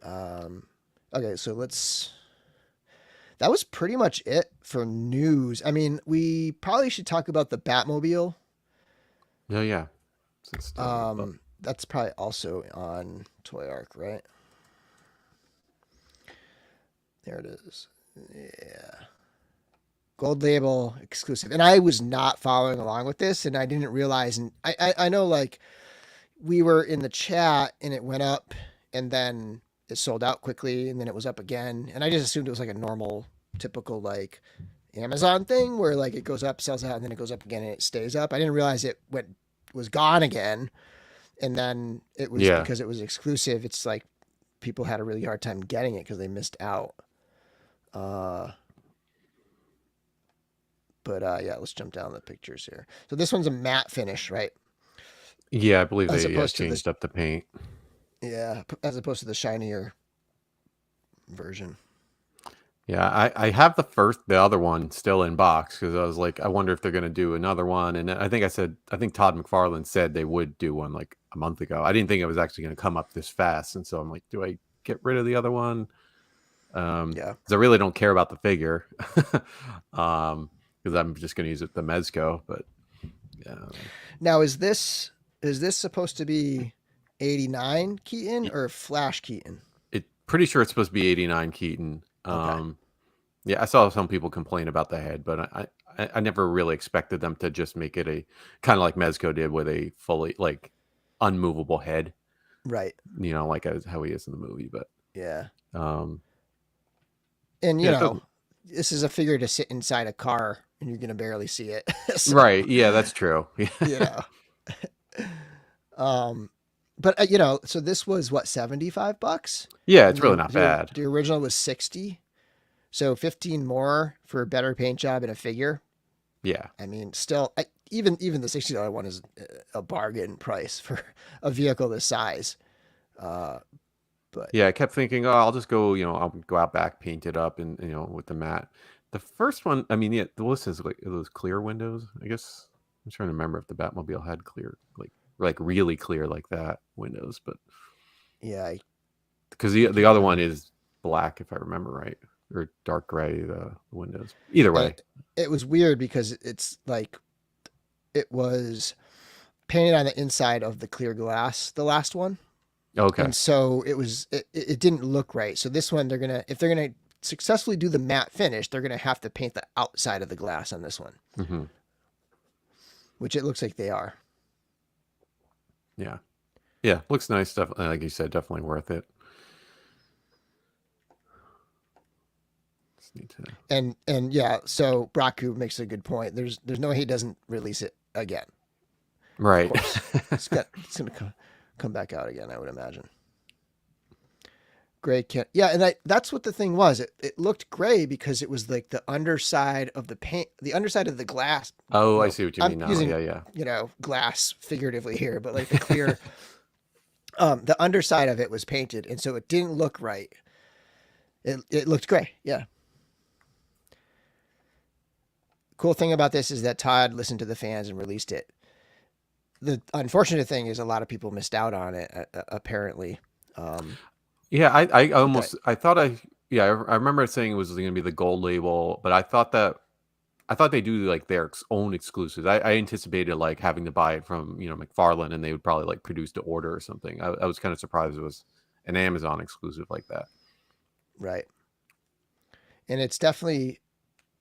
Okay, so that was pretty much it for news. I mean, we probably should talk about the Batmobile. Oh yeah. That's probably also on Toy Arc, right? There it is. Yeah. Gold label exclusive. And I was not following along with this, and I didn't realize, and I know like we were in the chat and it went up and then it sold out quickly and then it was up again. And I just assumed it was like a normal, typical like Amazon thing where like it goes up, sells out, and then it goes up again and it stays up. I didn't realize it was gone again. And then it was because it was exclusive. It's like people had a really hard time getting it because they missed out. But let's jump down the pictures here. So this one's a matte finish, right? Yeah, I believe they changed up the paint. Yeah, as opposed to the shinier version. Yeah, I have the other one still in box because I was like, I wonder if they're going to do another one. And I think Todd McFarlane said they would do one like a month ago. I didn't think it was actually going to come up this fast. And so I'm like, do I get rid of the other one? Because I really don't care about the figure. because I'm just going to use it the Mezco. But Now, is this supposed to be 89 Keaton or Flash Keaton? pretty sure it's supposed to be 89 Keaton. Okay. Yeah, I saw some people complain about the head, but I never really expected them to just make it a kind of like Mezco did with a fully like unmovable head, Right. like how he is in the movie. But Yeah. um, And yeah, it doesn't. this is a figure to sit inside a car and you're gonna barely see it. So, Right? Yeah, that's true. you know. But so this was what, $75, Yeah, and it's really not bad. the original was 60. So 15 more for a better paint job and a figure. Yeah, I mean, still, even the $60 one is a bargain price for a vehicle this size. But yeah. I kept thinking, oh, I'll just go, I'll go out back, paint it up, and with the matte. The first one, I mean, yeah, the list is like those clear windows. I guess I'm trying to remember if the Batmobile had clear, like really clear like that windows, but yeah, because the other one is black, if I remember right, or dark gray, the windows. Either way. it was weird because it's like it was painted on the inside of the clear glass, the last one. Okay. And so it didn't look right. So this one, if they're gonna successfully do the matte finish, they're gonna have to paint the outside of the glass on this one, Mm-hmm. which it looks like they are. Yeah. Yeah. Looks nice. Definitely, like you said, definitely worth it. Just need to... And yeah, so Braku makes a good point. There's no way he doesn't release it again. Right. It's gonna come back out again, I would imagine. Gray can, yeah, and that's what the thing was. It looked gray because it was like the underside of the paint, the underside of the glass. Oh, I see what you mean now. Using, yeah. Glass figuratively here, but like the clear, the underside of it was painted, and so it didn't look right. It looked gray, yeah. Cool thing about this is that Todd listened to the fans and released it. The unfortunate thing is a lot of people missed out on it, apparently. Yeah, I almost I thought I remember saying it was going to be the gold label, but I thought they do like their own exclusives. I anticipated like having to buy it from McFarlane, and they would probably like produce to order or something. I was kind of surprised it was an Amazon exclusive like that. Right. And it's definitely,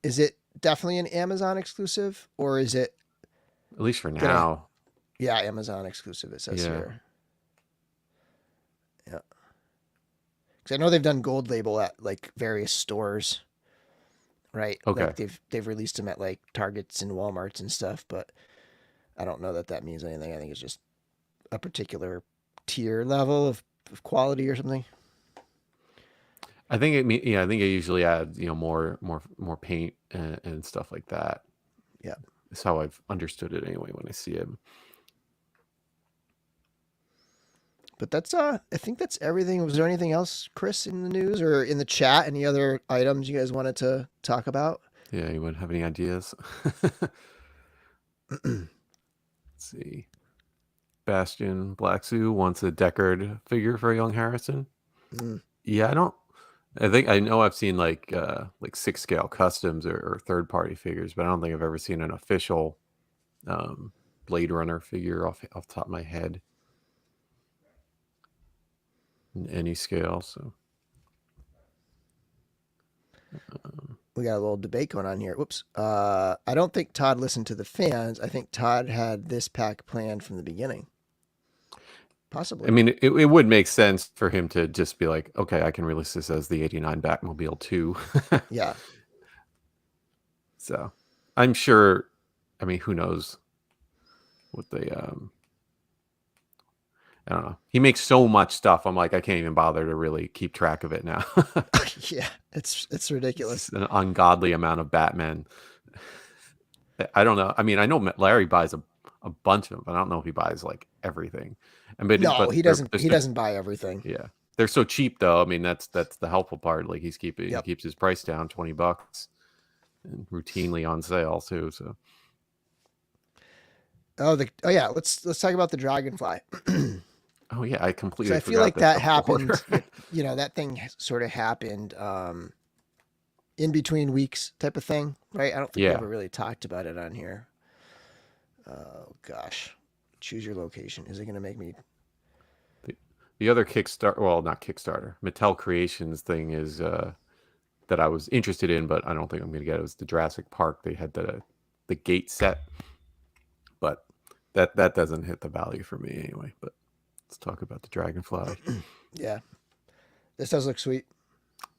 is it definitely an Amazon exclusive, or is it at least for now? Yeah, Amazon exclusive, it says here. Yeah. Because I know they've done gold label at like various stores, right? Okay. Like they've released them at like Targets and Walmarts and stuff, but I don't know that means anything. I think it's just a particular tier level of quality or something. I think I think it usually adds more paint and stuff like that. Yeah, that's how I've understood it anyway when I see it. But that's I think that's everything. Was there anything else, Chris, in the news or in the chat? Any other items you guys wanted to talk about? Yeah, you wouldn't have any ideas? Let's see. Bastion Blacksu wants a Deckard figure for young Harrison. Yeah, I know I've seen like 6-scale customs or third-party figures, but I don't think I've ever seen an official Blade Runner figure off the top of my head in any scale. So we got a little debate going on here. Whoops. I don't think Todd listened to the fans. I think Todd had this pack planned from the beginning. Possibly. I mean, it would make sense for him to just be like, okay, I can release this as the 89 Batmobile too. Yeah. So I'm sure, I mean, who knows what they, I don't know. He makes so much stuff. I'm like, I can't even bother to really keep track of it now. Yeah, it's ridiculous. It's an ungodly amount of Batman. I don't know. I mean, I know Larry buys a bunch of them, but I don't know if he buys like everything. But he doesn't. He doesn't buy everything. Yeah, they're so cheap though. I mean, that's the helpful part. Like he keeps his price down, $20, and routinely on sale too. So. Oh yeah. Let's talk about the Dragonfly. Oh yeah, I completely. I feel like that happened. That thing sort of happened in between weeks type of thing, right? I don't think we Yeah. ever really talked about it on here. Oh gosh, choose your location. Is it going to make me? The other Kickstarter, well, not Kickstarter, Mattel Creations thing is that I was interested in, but I don't think I'm going to get it. It was the Jurassic Park. They had the gate set, but that doesn't hit the value for me anyway. But let's talk about the Dragonfly. Yeah, this does look sweet.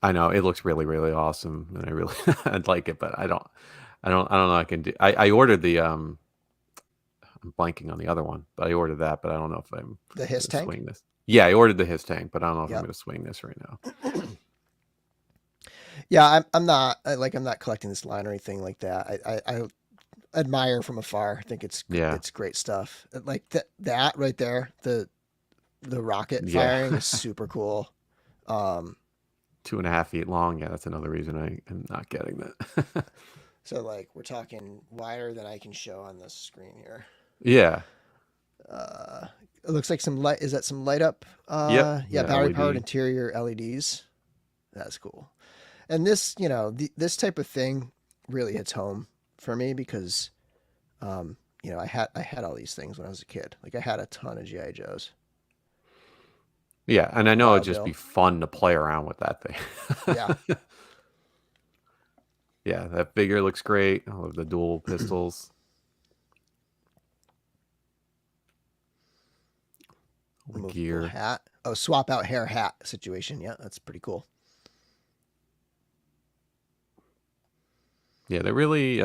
I know it looks really, really awesome, and I really I'd like it, but I don't know. I can do. I ordered the I'm blanking on the other one, but I ordered that, but I don't know if I'm The Hiss gonna tank. swing this. Yeah, I ordered the Hiss tank, but I don't know if I'm Yep. going to swing this right now. Yeah, I'm not I'm not collecting this line or anything like that. I admire from afar. I think it's Yeah, great stuff. Like that right there, the rocket yeah, firing is super cool. 2.5 feet long. Yeah, that's another reason I am not getting that. So like we're talking wider than I can show on this screen here. Yeah. It looks like some light. Is that some light up? Yep. Yeah, The battery powered LED. interior LEDs. That's cool. And this, this type of thing really hits home for me because, I had all these things when I was a kid. Like I had a ton of GI Joes. Yeah, and I know it'd Wild just be Bill. fun to play around with that thing. Yeah. Yeah, that figure looks great. I love the dual pistols. All the Removable gear. hat. Oh, swap out hair hat situation. Yeah, that's pretty cool. Yeah, they really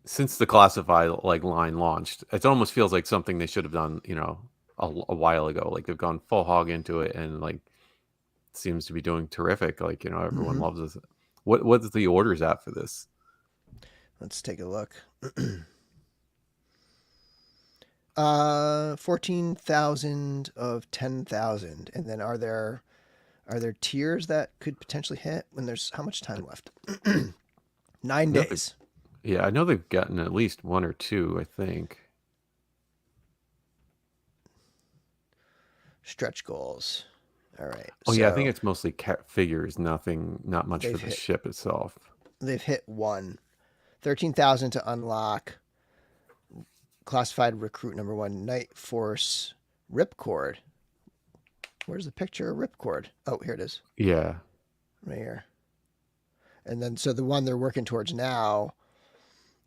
since the classified line launched, it almost feels like something they should have done, a while ago. Like they've gone full hog into it and seems to be doing terrific. Everyone Mm-hmm. loves this. What's the orders at for this? Let's take a look. 14,000 of 10,000. And then are there tiers that could potentially hit when there's how much time left? 9 No, days. yeah, I know they've gotten at least one or two, I think. Stretch goals. All right. Oh yeah, I think So it's mostly figures, not much for they've the hit ship itself. they've hit one. 13,000 to unlock classified recruit number 1 Night Force Ripcord. Where's the picture of Ripcord? Oh, here it is. Yeah. Right here. And then so the one they're working towards now,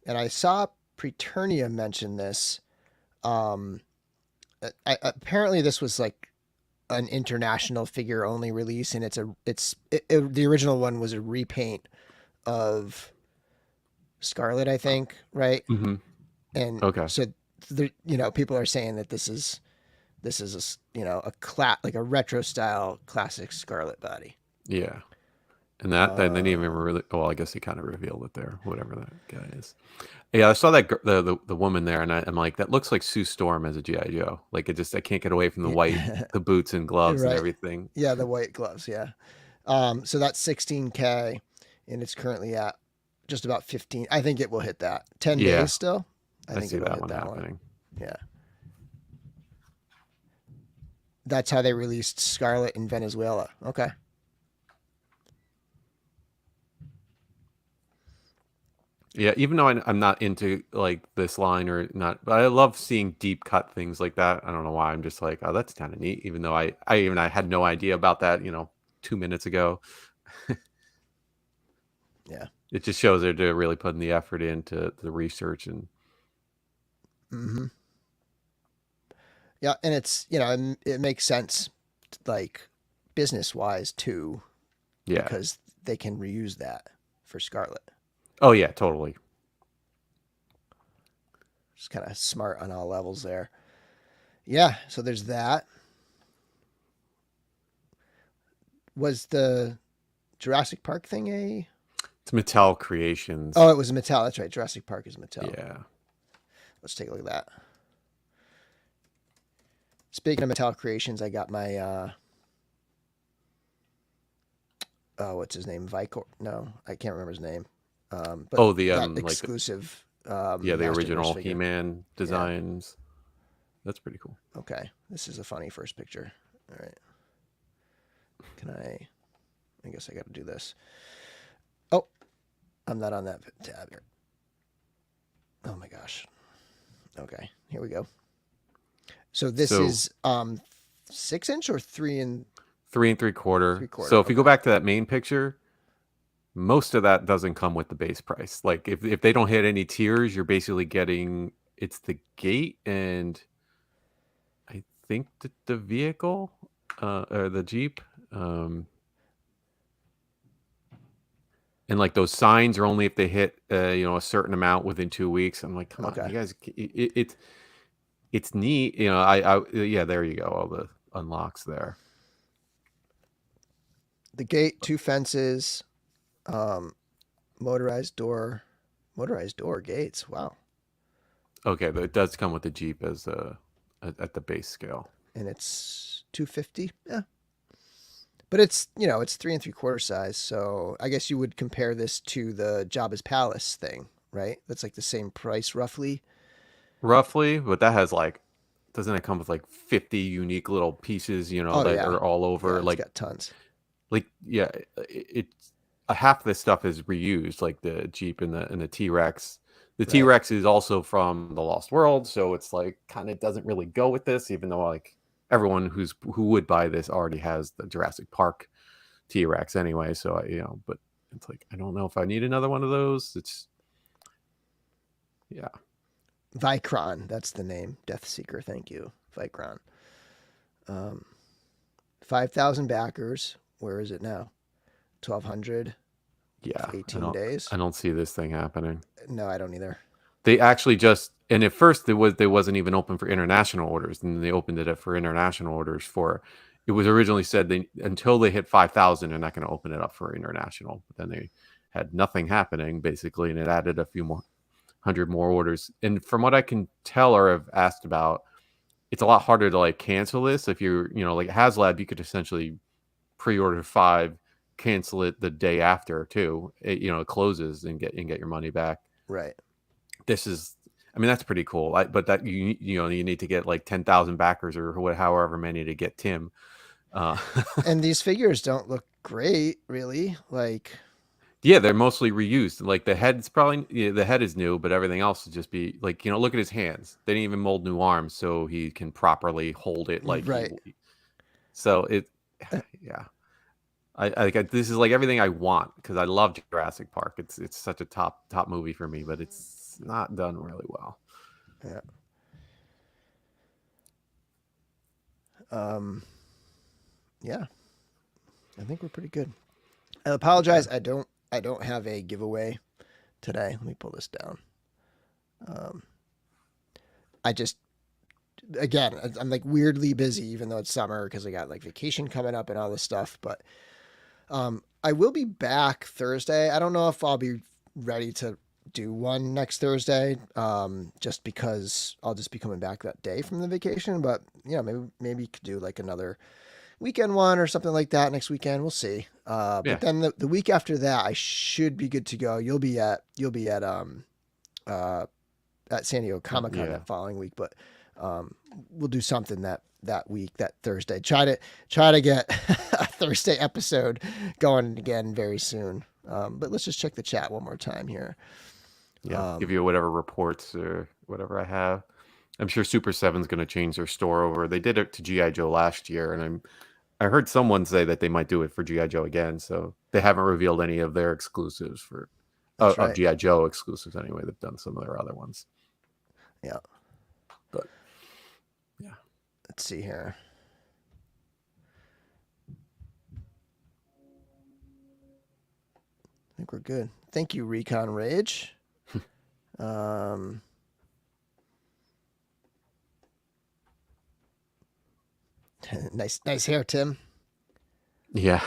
and I saw Preternia mention this. Apparently this was like an international figure only release, and the original one was a repaint of Scarlet, I think, right? Mm-hmm. And Okay. so people are saying that this is like a retro style classic Scarlet body. Yeah. And that they didn't even really. Well, I guess he kind of revealed it there. Whatever that guy is. Yeah, I saw that the woman there, and I'm like, that looks like Sue Storm as a GI Joe. Like I can't get away from the white, the boots and gloves and Right. everything. Yeah, the white gloves. Yeah. So that's 16K, and it's currently at just about 15. I think it will hit that. 10 Yeah, days still. I think see it'll that hit one that happening. one. Yeah. That's how they released Scarlet in Venezuela. Okay. Yeah, even though I'm not into this line or not, but I love seeing deep cut things like that. I don't know why. I'm just like, oh, that's kind of neat. Even though I had no idea about that, 2 minutes ago. Yeah. It just shows they're really putting the effort into the research and. Mm-hmm. Yeah, and it's it makes sense, like business wise too, Yeah. because they can reuse that for Scarlet. Oh yeah, totally. Just kind of smart on all levels there. Yeah, so there's that. Was the Jurassic Park thing a? It's Mattel Creations. Oh, it was Mattel. That's right. Jurassic Park is Mattel. Yeah. Let's take a look at that. Speaking of Mattel Creations, I got my what's his name? Vicor? No, I can't remember his name. But that exclusive. The Masterverse original figure. He-Man designs. Yeah. That's pretty cool. Okay, this is a funny first picture. All right. Can I guess I got to do this. I'm not on that tab here. Oh my gosh. Okay, here we go. So this is 6-inch or 3 and 3 3/4. 3/4. So if you go Okay. back to that main picture, most of that doesn't come with the base price. Like if they don't hit any tiers, you're basically getting it's the gate and I think the vehicle or the Jeep. And like those signs are only if they hit a certain amount within 2 weeks. I'm like, come on, Okay. you guys, it's neat. I yeah, there you go, all the unlocks there. The gate, 2 fences, motorized door gates. Wow. Okay, but it does come with the Jeep as at the base scale. And it's $250. Yeah. But it's 3 3/4 size, so I guess you would compare this to the Jabba's Palace thing, right? That's like the same price roughly. Roughly, but that has like, doesn't it come with like 50 unique little pieces, Oh that yeah. are all over? Yeah, it's like, got tons. yeah, it's half this stuff is reused, like the Jeep and the T-Rex. The Right. T-Rex is also from the Lost World, so it's like kind of doesn't really go with this, even though like everyone who would buy this already has the Jurassic Park T-Rex anyway. So but it's like I don't know if I need another one of those. It's yeah. Vicron, that's the name. Death Seeker, thank you. Vicron. 5,000 backers. Where is it now? 1,200. Yeah, 18 days. I don't see this thing happening. No, I don't either. They actually and at first they wasn't even open for international orders, and they opened it up for international orders it was originally said until they hit 5,000 they're not going to open it up for international, but then they had nothing happening basically, and it added a few more 100 more orders. And from what I can tell or have asked about, it's a lot harder to like cancel this. If you're like HasLab, you could essentially pre-order 5, cancel it the day after too. It closes and get your money back. Right. This is, I mean, that's pretty cool. But that you need to get like 10,000 backers or however many to get Tim. And these figures don't look great, really. Like, yeah, they're mostly reused. Like the head's probably the head is new, but everything else would just be like look at his hands. They didn't even mold new arms so he can properly hold it. Like right. So it, yeah. I this is like everything I want because I love Jurassic Park. It's such a top movie for me, but it's not done really well. Yeah. Yeah. I think we're pretty good. I apologize. I don't have a giveaway today. Let me pull this down. I just, again, I'm like weirdly busy, even though it's summer, because I got like vacation coming up and all this stuff. But I will be back Thursday. I don't know if I'll be ready to do one next Thursday, just because I'll just be coming back that day from the vacation. But maybe you could do like another weekend one or something like that next weekend. We'll see. But then the week after that, I should be good to go. You'll be at San Diego Comic-Con that following week, but we'll do something that week, that Thursday. Try to get a Thursday episode going again very soon. But let's just check the chat one more time here. Yeah, give you whatever reports or whatever I have. I'm sure Super 7's going to change their store over. They did it to G.I. Joe last year, and I heard someone say that they might do it for G.I. Joe again. So they haven't revealed any of their exclusives for of G.I. Joe exclusives anyway. They've done some of their other ones. Yeah. But yeah. Let's see here. I think we're good. Thank you, Recon Rage. Nice hair, Tim. Yeah.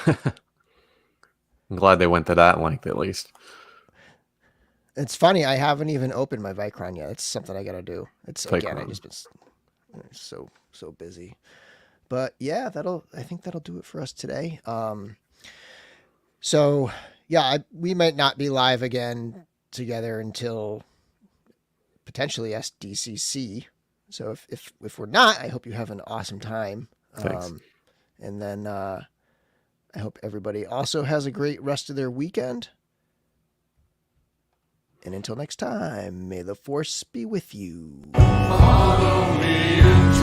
I'm glad they went to that length at least. It's funny, I haven't even opened my Vicron yet. It's something I gotta do. It's Vicron. Again, I just been so busy. But yeah, I think that'll do it for us today. So yeah, we might not be live again together until potentially SDCC. So if we're not, I hope you have an awesome time. Thanks. And then I hope everybody also has a great rest of their weekend. And until next time, may the force be with you. Follow me into